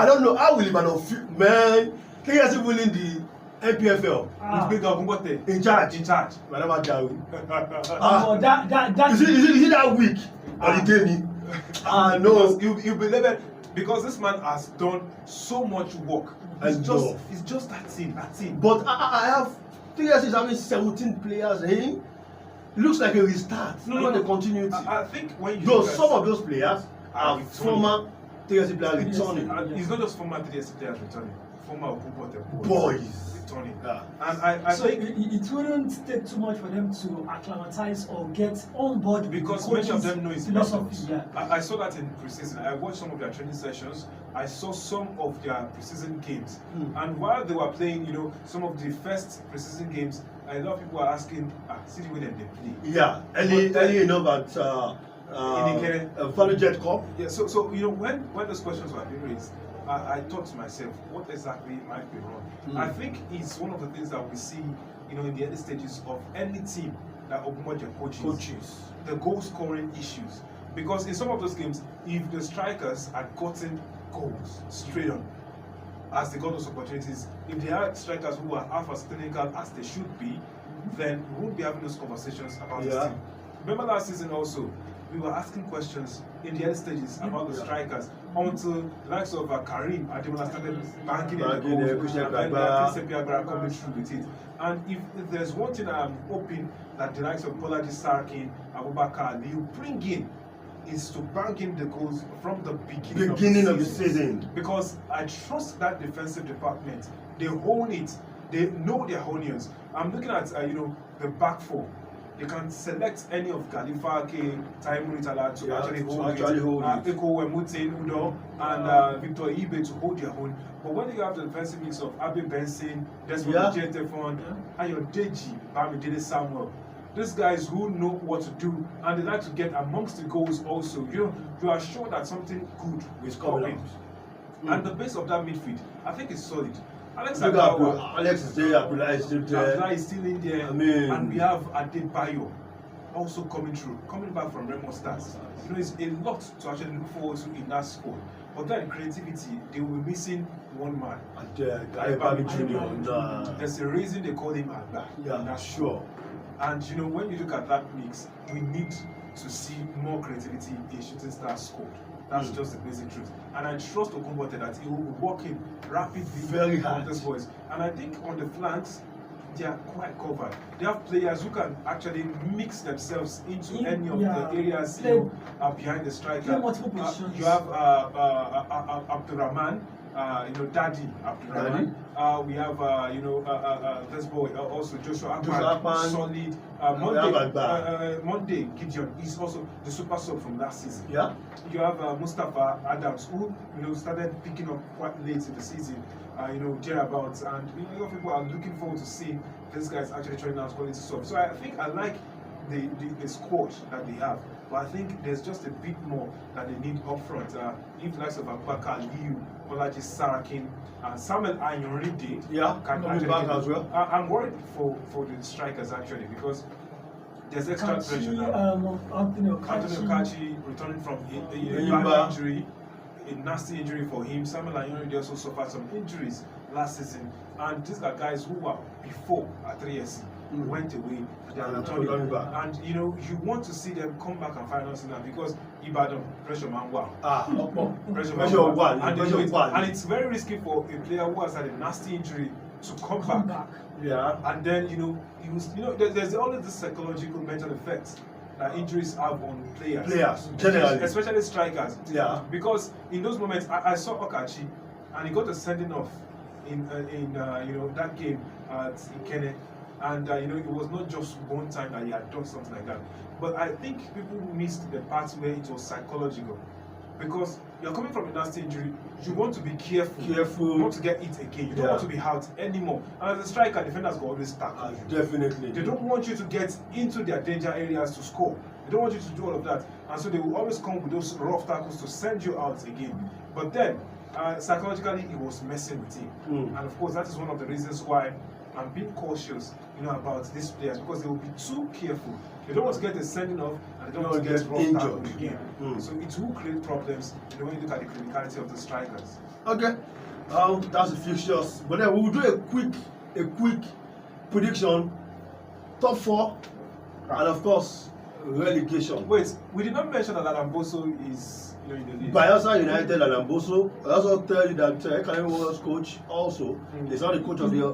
don't know. How will he man? 3SC winning the NPFL. With Big in charge. Madam Adawi. Is it that week? Or the day? No. You'll be labeled because this man has done so much work. It's just that team. But I have 3SC is having 17 players in. It looks like a restart, not a continuity. I think when you some of those players are former 3SC players returning. It's not just former 3SC players returning. Former boys returning. And I think it wouldn't take too much for them to acclimatize or get on board because many of them know his philosophy. I saw that in preseason. I watched some of their training sessions. I saw some of their preseason games. And while they were playing, some of the first preseason games, a lot of people are asking, see the way that they play. Early enough at Value Jet Cup. So when those questions were being raised, I thought to myself, what exactly might be wrong? I think it's one of the things that we see, in the early stages of any team that Obumoje coaches. The goal scoring issues. Because in some of those games, if the strikers had gotten goals straight on, as they got those opportunities, if they had strikers who are half as clinical as they should be, then we won't be having those conversations about this team. Remember last season also, we were asking questions in the early stages about the strikers until the likes of Karim Ademola started banking in the goals, and then Christian Piagbara coming through with it. And if there's one thing I'm hoping that the likes of Bolaji Sarkin, Abubakar Ali bring in, is to bank in the goals from the beginning of the season. Because I trust that defensive department. They own it. They know their onions. I'm looking at the back four. They can select any of Galifake, Taimuri Tala to actually hold it. Eko Wemute Udo and Victor Ibe to hold their own. But when you have the defensive mix of Abe Benson, Desmond Jetefon, and your Deji, Bamidele Samuel, these guys who know what to do and they like to get amongst the goals also. You are sure that something good is coming. And the base of that midfield, I think, is solid. Alex is there, Abdullah is still in there, and we have Adebayo also coming back from Remo Stars. It's a lot to actually look forward to in that squad. But then creativity, they will be missing one man. There's a reason they call him Agba. Yeah, that's sure. And when you look at that mix, we need to see more creativity in Shooting Stars squad. That's just the basic truth. And I trust Okumbote that he will be working rapidly very hard on this boys. And I think on the flanks, they are quite covered. They have players who can actually mix themselves into any of the areas behind the striker. Multiple positions. You have Abdurrahman, Daddy Abdurrahman. We have this boy also Joshua Akpan, solid. Monday Gideon is also the super sub from last season. Yeah. You have Mustafa Adams, who started picking up quite late in the season. Thereabouts, and a lot of people are looking forward to seeing these guys actually trying out quality stuff. So I think I like the squad that they have, but I think there's just a bit more that they need up front. If the likes of Abubakar Liu, Bolaji Sarkin, Samuel Ayorinde can actually back as well. I'm worried for the strikers actually, because there's extra pressure now. Anthony Okachi returning from a bad injury. A nasty injury for him. Samuel Ayorinde also suffered some injuries last season, and these are guys who were before at 3SC went away. They are returning back, and you want to see them come back and find us now, because Ibadan pressure man pressure man, and it's very risky for a player who has had a nasty injury to come back. And then there's always this psychological mental effects that injuries have on players generally, especially strikers. Because in those moments, I saw Okachi, and he got a sending off in that game at Ikene, and it was not just one time that he had done something like that. But I think people missed the part where it was psychological, because you're coming from a nasty injury, you want to be careful not to get it again. You don't want to be out anymore. And as a striker, defenders will always tackle you. Definitely. They don't want you to get into their danger areas to score. They don't want you to do all of that. And so they will always come with those rough tackles to send you out again. But then, psychologically, it was messing with him. And of course, that is one of the reasons why I'm being cautious, about these players, because they will be too careful. They don't want to get a sending off, and they don't want to get rough tackled again. So it will create problems when you look at the criticality of the strikers. Okay, that's the fixtures. But then we'll do a quick prediction. Top 4, and of course relegation. Wait, we did not mention that Alamboso is in the league. Bayelsa United and Alamboso. I also tell you that Academy Warriors coach also is not the coach of the.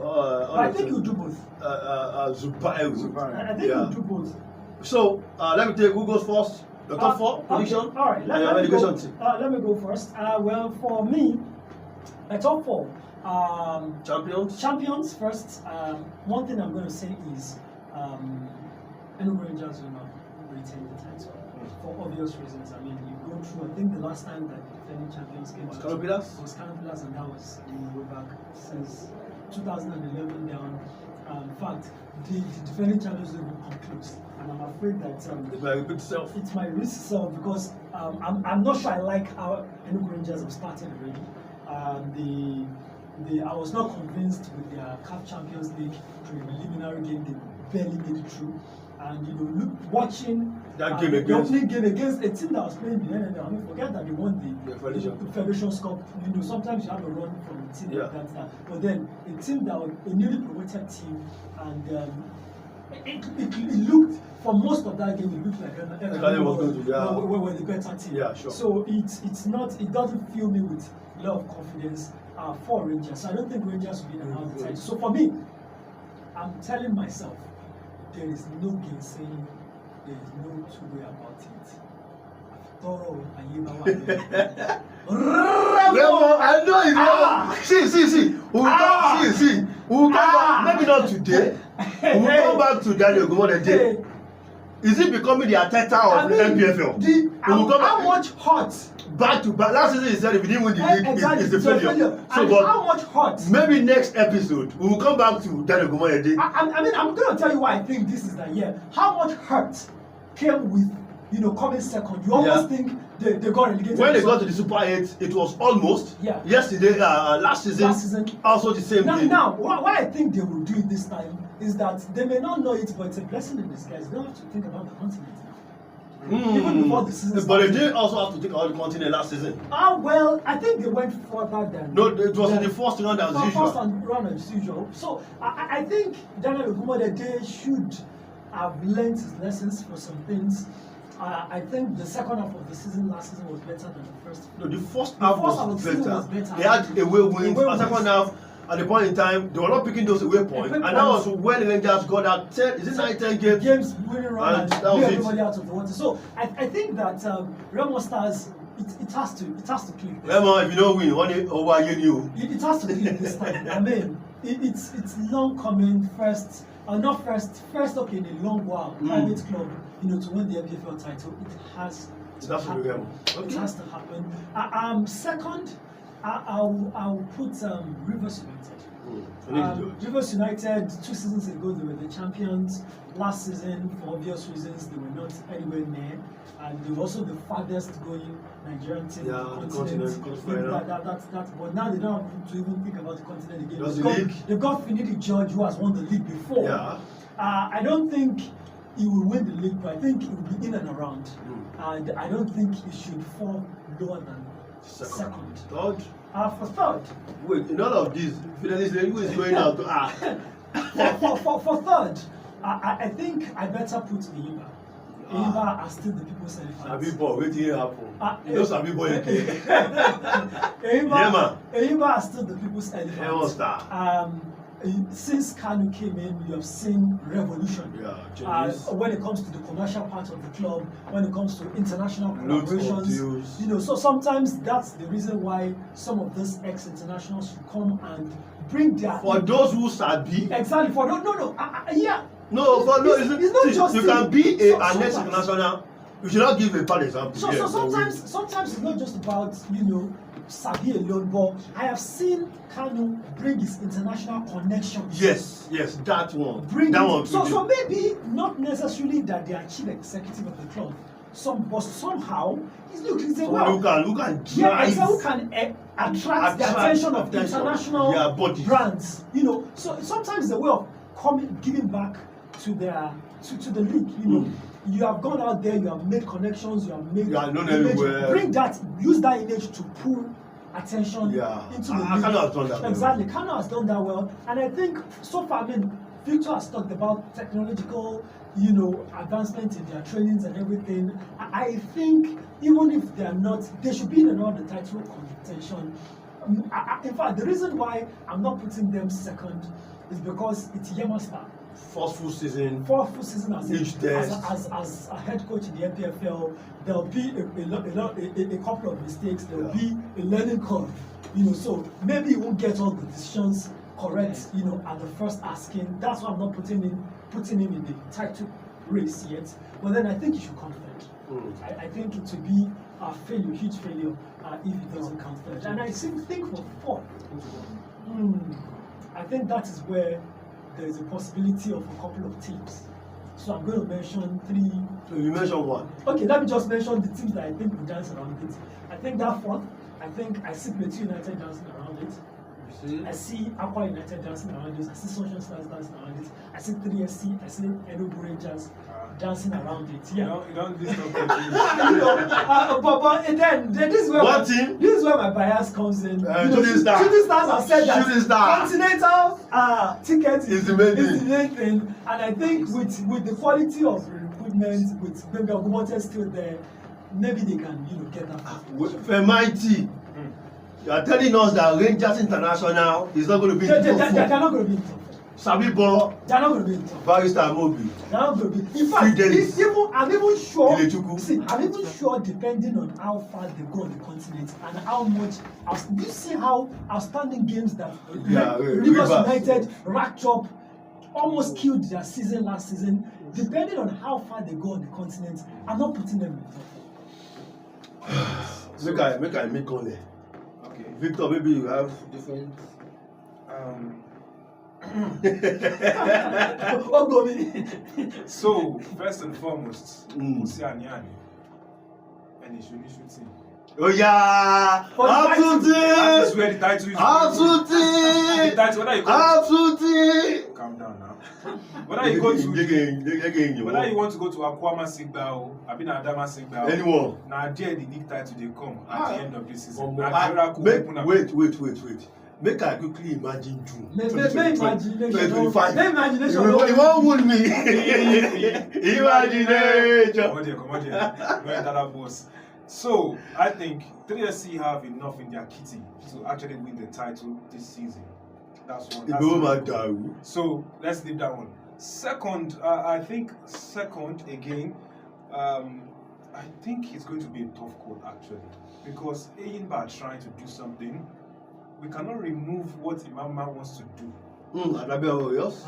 I think you do both. Zubairu. I think you do both. So let me take who goes first. The top 4 prediction. Okay. All right. Let me go first. Well, for me, the top 4 champions first. One thing I'm going to say is Enugu Rangers will not retain the title for obvious reasons. I mean, you go through. I think the last time that defending champions came was Canopilas, and that was way back since 2011 down. In fact, the defending champions will come close, and I'm afraid that it might repeat itself. It might repeat itself because I'm not sure I like how Enugu Rangers have started already. I was not convinced with their CAF Champions League preliminary game. They barely made it through. and watching that game the opening game against a team that was playing the NNL. I mean, forget that they won the Federations Cup. Sometimes you have a run from a team like that, but then a team that was a newly promoted team, and it looked for most of that game. It looked like we were the better team. Yeah, sure. So it doesn't fill me with a lot of confidence for Rangers. So I don't think Rangers will be around the title. So for me, I'm telling myself there is no gainsaying, there is no two-way about it. Thorough and Remo, I know it's Remo. See. We'll come back. Maybe not today. We'll come back to Daniel Gumon day. Is it becoming the Ateta of the NPFL? How much hot? Back to back. Last season he said if he didn't win the league, it's a failure. So, but how much hot? Maybe next episode we will come back to Daniel Gumon day. I mean, I'm going to tell you why I think this is the year. How much hurt came with coming second? You almost think they got relegated. When they got to the Super 8, it was almost. Yeah. Yesterday, last season, also the same thing. Now, why I think they will do it this time is that they may not know it, but it's a blessing in disguise. They don't have to think about the continent now. Even before the season started. But they didn't also have to think about the continent last season. Well, I think they went further than. No, it was in the first round as usual. First round as usual. So I think Daniel Ogumode, they should have learned his lessons for some things. I think the second half of the season last season was better than the first. No, the first half was better. They had away wins. The second half, at the point in time, they were not picking those away points. And that was when Rangers got that 10, is it 9-10 games winning run and blew everybody out of the water. So I think that Remo Stars, it has to click. Remo, if you don't win, over you. It has to click this time. I mean, it's long coming. First up in a long while. Private club, to win the NPFL title, it has to happen. It has to happen. Second, I'll put Rivers United. Rivers United, 2 seasons ago, they were the champions. Last season, for obvious reasons, they were not anywhere near. And they were also the farthest going Nigerian team on the continent. But now they don't have to even think about the continent again. They've got Finidi George, who has won the league before. Yeah. I don't think he will win the league, but I think he will be in and around. And I don't think he should fall lower than second. Third? For third. Wait, in all of this, who is going out to For third, I think I better put Eimba. Eimba are still the people's elephant. Sabibo, wait till it happen. You know Sabibo again. Eimba are still the people's elephant. Since Kanu came in, you have seen revolution. When it comes to the commercial part of the club, when it comes to international collaborations, so sometimes that's the reason why some of these ex-internationals should come and bring their. For those who sabi. Exactly. For yeah. It's not just you can be an ex-international. You should not give a bad example. So sometimes it's not just about Sabi alone, but I have seen Kanu bring his international connections. Yes, that one. So maybe not necessarily that they are chief executive of the club. But somehow he's who can drive, who can attract the attention of international brands. So sometimes the way of giving back to the league. You have gone out there, you have made connections, you are known everywhere. Bring that, use that image to pull attention into the league. Kano has done that. Exactly, Kano has done that well. And I think so far, Victor has talked about technological, advancement in their trainings and everything. I think even if they are not, they should be in another title contention. In fact, the reason why I'm not putting them second is because it's Yamasta. Fourth full season as a head coach in the NPFL. There'll be a couple of mistakes. There'll be a learning curve. So maybe he won't get all the decisions correct. At the first asking. That's why I'm not putting him in the title race yet. But then I think he should come third. I think it will be a failure, huge failure, if he doesn't come third. And I think for fourth, I think that is where there is a possibility of a couple of teams. So I'm going to mention 3. So you mentioned one. Okay, let me just mention the teams that I think will dance around it. I think that fourth, I see Plateau United dancing around it. I see Aqua United dancing around this. I see Sunshine Stars dancing around this. I see 3SC. I see Enugu Rangers dancing around it. Yeah. You don't disturb me. But then this is where this is where my bias comes in. Shooting Stars have said that continental ticket is the main thing, and I think with the quality of recruitment, with maybe Ogumote still there, maybe they can get that. Femighty. You are telling us that Rangers International is not going to be in top 4. They're not going to be in top 4. Sabibo. They're not going to be in top 4. Barrister Mobi. They're not going to be. In fact, I'm even sure. I'm even sure, depending on how far they go on the continent and how much. Do you see how outstanding games that Rivers United racked up, almost killed their season last season? Depending on how far they go on the continent, I'm not putting them in the top 4. Make I make on there. Okay. Victor, maybe you have different. So first and foremost, Oceaniani and his shooting. Oh yeah! That is where the title is. The title, calm down now. Whether you want to go to Akwama Sigbao, Abina Adama Sigbao, anyone. Now there the league title they come at the end of this season. Wait. Make I quickly imagine June. Imagination. You won't wound me. Imagination. Come on there. So I think 3SC have enough in their kitty to actually win the title this season. That's one. So let's leave that one. Second, I think again, I think it's going to be a tough call actually, because Eyimba trying to do something. We cannot remove what Imama wants to do. Atabia Warriors.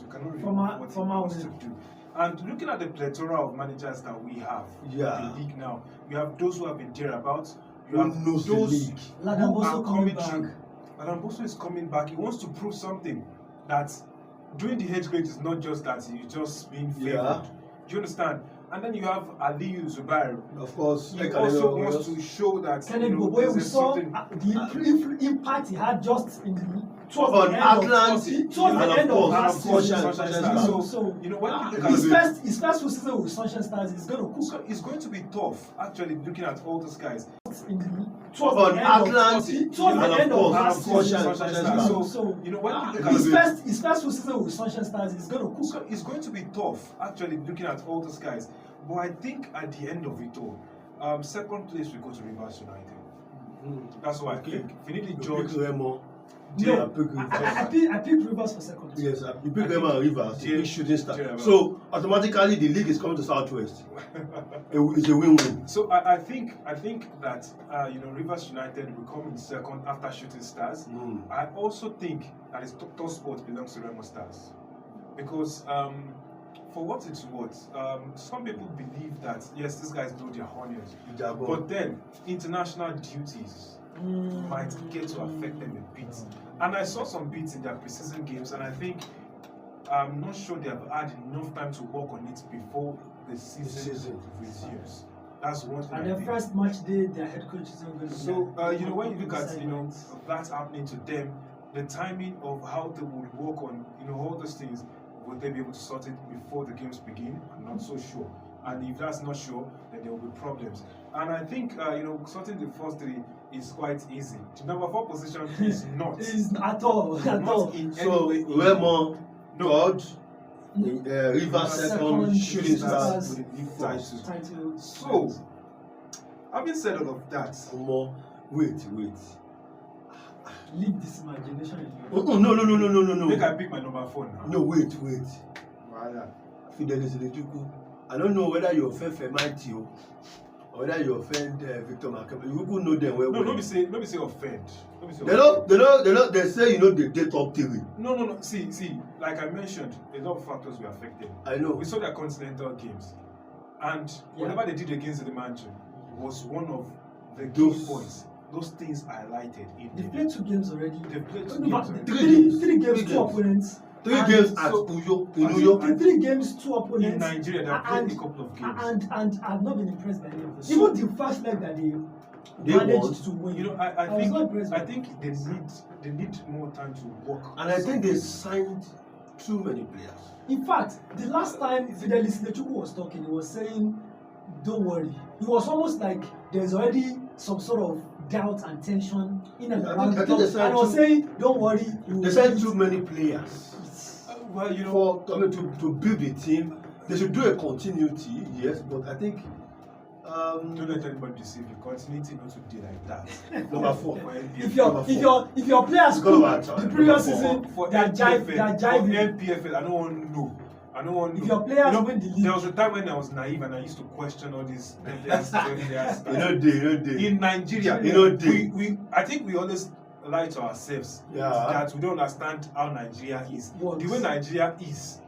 We cannot remove what he wants to do. And looking at the plethora of managers that we have in the league now, you have those who have been thereabouts. You have those who are coming through. Ladamboso is coming back. He wants to prove something, that doing the age grade is not just that he's just being favored. Yeah. Do you understand? And then you have Aliyu Zubair. Of course. He also wants to show that we saw the impact he had just in the towards the end of last season. So when you look at his first full season with Sunshine Stars, it's going to cook. So it's going to be tough, actually, looking at all those guys. Towards the end of last season. So when you look at his first full season with Sunshine Stars, it's going to cook. So it's going to be tough, actually, looking at all those guys. But I think at the end of it all, second place we go to Rivers United. That's what I think. Finidi George. No, I picked Rivers for second. Yes, you picked them and Rivers. You pick Shooting Stars. So automatically the league is coming to Southwest. It's a win-win. So I think that Rivers United will come in second after Shooting Stars. I also think that his top spot belongs to Remo Stars, because for what it's worth, some people believe that yes, these guys know their onions, but then international duties might get to affect them a bit. And I saw some bits in their preseason games, and I think I'm not sure they have had enough time to work on it before the season resumes. That's one thing. And their first match day, their head coach is not going to. So when you look at that happening to them, the timing of how they would work on all those things, will they be able to sort it before the games begin? I'm not so sure. And if that's not sure, then there will be problems. And I think sorting the first three is quite easy. The number 4 position is not. Is at all. So Remo, God, Rivers second, Shooting Stars with the title. So, having said all of that, wait. Leave this imagination. No. Make I pick my number 4 now. No, wait. Fidelis Lejuku. I don't know whether you offend Femighty or whether you offend Victor Makeba. You could know them well. No, let me say offend. They say they top 3. No. See, like I mentioned, a lot of factors were affected. I know. We saw their continental games, and whatever they did against the Manchester was one of the key points. Those things highlighted. They played 2 games already. They played 2 games already. 3 games, 2 opponents. 3 games at Uyo. In Uyo. 3 games, 2 opponents. In Nigeria, they have played a couple of games. And I've not been impressed by any of this. Even the first leg that they managed to win. You know, I think they need more time to work. And I think they signed too many players. In fact, the last time Fidelis Nechukwu was talking, he was saying, "Don't worry." It was almost like there's already some sort of doubt and tension in and around the club. And I was saying, "Don't worry." They signed too many players. Well, you know, to build the team, they should do a continuity, yes, but I think. Don't let anybody deceive you. Continuity not to do like that. Number 4. If your players go the previous season, they are jiving. NPFL, I don't want to know. I don't want. If your players win the league, there was a time when I was naive and I used to question all these. In Nigeria, we I think we always lie to ourselves that we don't understand how Nigeria is. The way Nigeria is,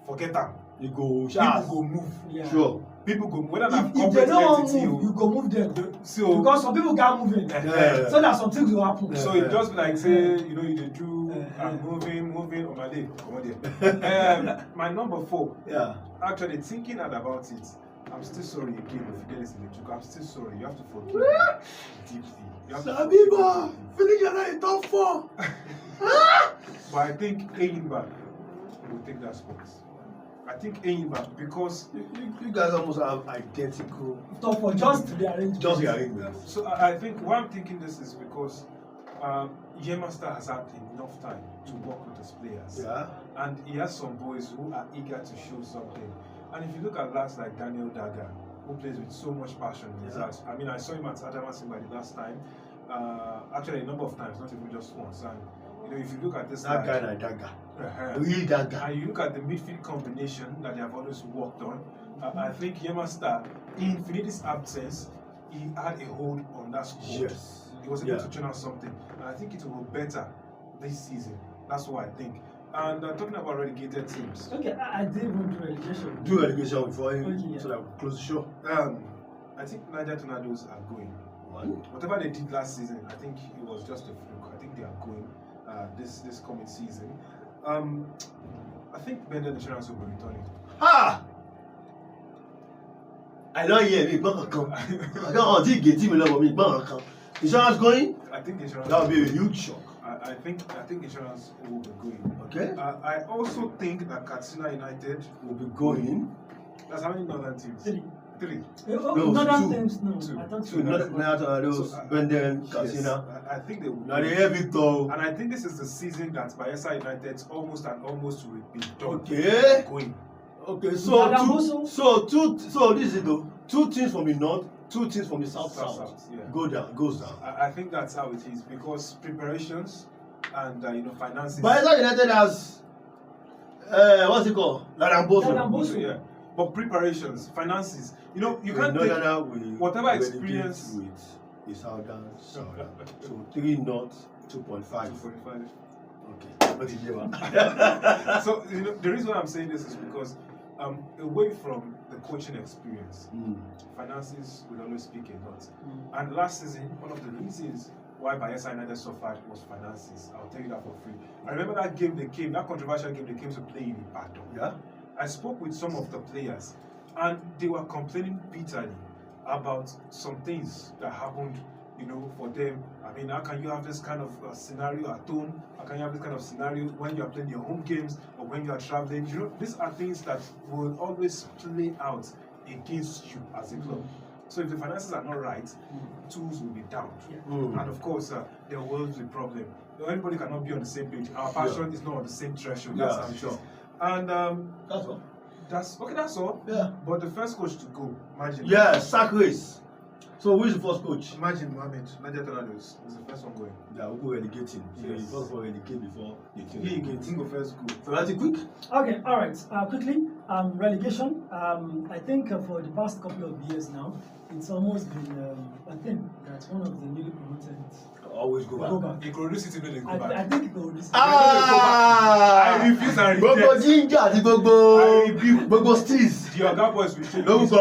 forget them. People go move. Yeah. Sure. People go whether if they don't move, you go move them. So because some people can't move in. So that some things will happen. So it just be like say, you know, you do I'm moving on my day. My number 4. Yeah. Actually thinking about it, I'm still sorry again with Fidelis Nechukwu. I'm still sorry. You have to forgive me deeply. Sabiba, finish your night top 4. But I think Eyimba will take that spot. I think Eyimba, because you guys almost have identical top 4, just the arrangement. So I think why I'm thinking this is because Yemaster has had enough time to work with his players. Yeah. And he has some boys who are eager to show something. And if you look at lads like Daniel Daga, who plays with so much passion in his heart. I mean, I saw him at Adamasimba the last time. Actually, a number of times, not even just once. And you know, if you look at this guy like Daga, real Daga, and you look at the midfield combination that they have always worked on, I think Yemaster, in Finidi's absence, he had a hold on that squad. Yes. He was able to turn out something. And I think it will be better this season. That's what I think. And talking about relegated teams. Okay, I didn't even do relegation. Do relegation before so that we close the show. I think Niger Tornadoes are going. Whatever they did last season, I think it was just a fluke. I think they are going this coming season. I think Bender Insurance will be returning. I don't hear me, but I don't think get him along with me, but Insurance going? I think Insurance. That would be a huge shock. I think Insurance will be going. Okay. I also think that Katsina United will be going. That's how many northern teams? 3. Northern teams, no. 2. I thought 2. Those Benden, Katsina. Yes, I think they will. Now they have it though. And I think this is the season that Bayelsa United almost will be done. Okay. Going. Okay. So this is though 2 teams from the north, 2 teams from the south. Yeah. Goes down. I think that's how it is because preparations and finances. Bayelsa United has what's it called? Laramboso. Yeah. But preparations, finances, you can't take whatever experience with the southern. So 3 north, 2.5. 2.5. Okay. So the reason why I'm saying this is because away from the coaching experience, finances will always speak a lot. And last season, one of the reasons why Bayelsa United suffered was finances. I'll tell you that for free. I remember that controversial game they came to play in Ibadan. Yeah. I spoke with some of the players, and they were complaining bitterly about some things that happened, for them. I mean, how can you have this kind of scenario at home? How can you have this kind of scenario when you are playing your home games or when you are traveling? These are things that will always play out against you as a club. So if the finances are not right, tools will be down. And of course, there will be a problem. Everybody cannot be on the same page. Our passion is not on the same threshold. That's sure. And that's all. That's all. Yeah. But the first coach to go, imagine. Yeah, sack race. So who is the first coach? Imagine Mohammed, Niger Tornadoes is the first one going. Yeah, we'll go relegate him. So he first will relegate before the team. He go first go. So that's it quick. Okay, all right. Quickly, relegation. I think for the past couple of years now, it's almost been I think that's one of the newly promoted. Always go back. Ikorodu City no dey go back. I think Ikorodu City. I refuse and reject. Gbogbo ginger àti gbogbo steez. The Oga boys will show you. Lórúkọ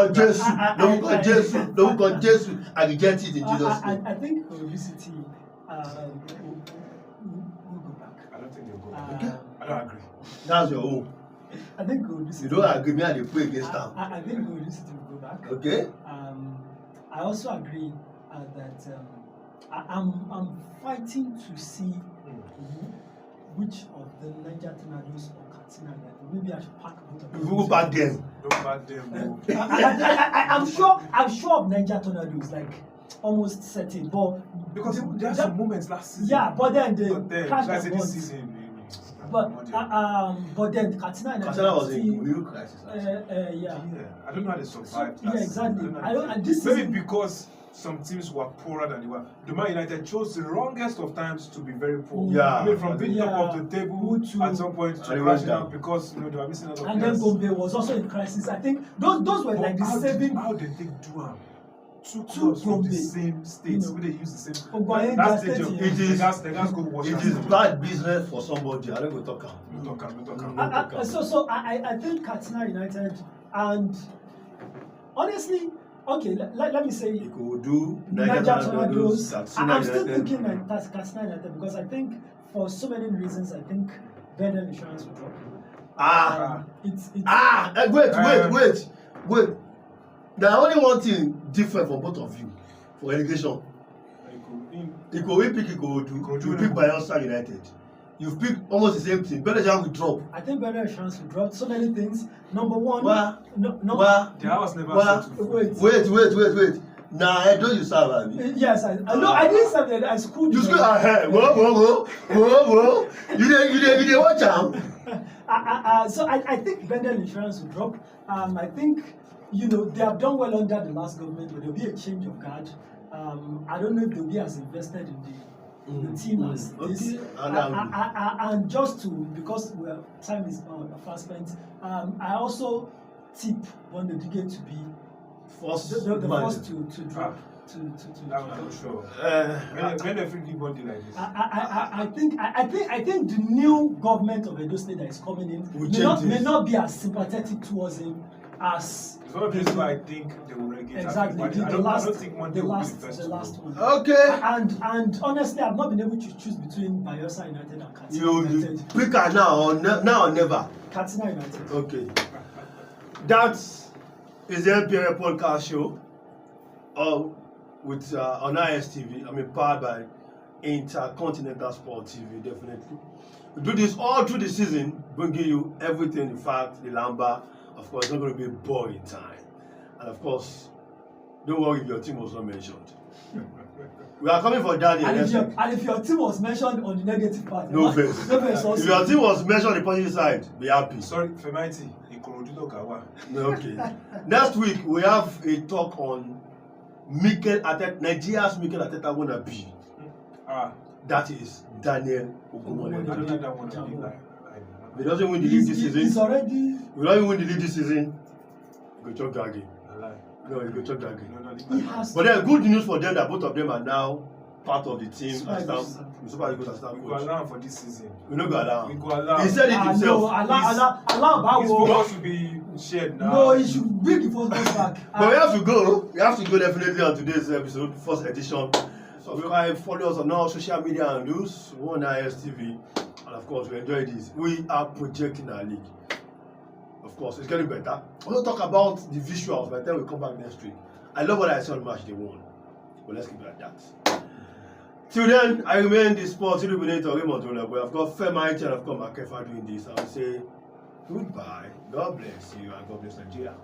Jésù. I reject it in Jesus' name. I think Ikorodu City will go back. I don't think they'll go back. I don't agree. That's your own. I think Ikorodu City. You don't agree, me and they pray against them. I think Ikorodu City will go back. Okay. I also agree that I'm fighting to see which of the Niger Tornadoes or Katsina United. Maybe I should pack both of them. Who back them? Don't back them. I'm sure of Niger Tornadoes, like almost certain. But because there are some moments last season. Yeah, but then they crashed that's at this once. season. But then Katsina United. Katsina was a real crisis. Yeah, I don't know how they survived. Yeah, exactly. Maybe because some teams were poorer than they were. The Man United chose the wrongest of times to be very poor. Yeah. I mean, from being top of the table at some point to crashing out because they were missing out. And then Gombe was also in crisis. I think those were like the saving. How did they do them? Two clubs from the same states, where they use the same. That's stadium. It is It bad business for somebody. I don't go talk. So I think Katsina United, and honestly, okay, let me say you could do Niger Tornadoes. I'm still United. thinking like that's Katsina United because I think for so many reasons I think Bendel Insurance will drop. Wait. There only one thing different for both of you for relegation. We pick Ikorodu. You pick Bayelsa United. You pick almost the same thing. Bendel Insurance will drop. I think Bendel Insurance will drop so many things. Number one, the house never wait. Nah, I don't you serve, Abi. Yes, I know. I didn't serve it. I schooled you. You school ahead. Whoa. You dey watch am. So I think Bendel Insurance will drop. I think they have done well under the last government, but there'll be a change of guard. I don't know if they'll be as invested in the team as this. And just to because time is fast spent. I also tip Bondedige to be the first to drop. I'm not sure. When they free body like this, I think the new government of Edo State that is coming in may not be as sympathetic towards him as. It's one of the reasons why I think they will relegate. Exactly. I don't think one day will be the last one. Okay. And honestly, I've not been able to choose between Bayelsa United and Katsina United. You pick her now or never. Katsina United. Okay. That is the NPFL Podcast Show. With on ISTV, powered by Intercontinental Sport TV, definitely. We do this all through the season, bringing you everything, in fact, the Lamba. Of course, it's not going to be a boring time. And of course, don't worry if your team was not mentioned. We are coming for Danny. And if your team was mentioned on the negative part, no verse. If your team was mentioned on the positive side, be happy. Sorry, Femaiti, okay. Next week, we have a talk on Mikel Arteta, Nigeria's Mikel Arteta wanna be. That is Daniel Ogumole. He doesn't win the league this season. He's already. He doesn't win the league this season. He go chop dragging. No, he go chop dragging. But then good news for them that both of them are now part of the team. Super Eagles assistant coach. We go allow for this season. We no go allow. We go allow. He said it himself. No, allow his focus should be shared now. No, he should bring the focus back. But we have to go. We have to go definitely on today's episode, first edition. So you can follow us on all social media and news, on ISTV, and of course we enjoy this. We are projecting our league. Of course, it's getting better. We'll talk about the visuals by the time we come back next week. I love what I saw on match day one. But let's keep it like that. Till then, I remain the sports illuminator Raymond Olagwe. I've got Femaiti and I've got Makefa doing this. I will say goodbye. God bless you and God bless Nigeria.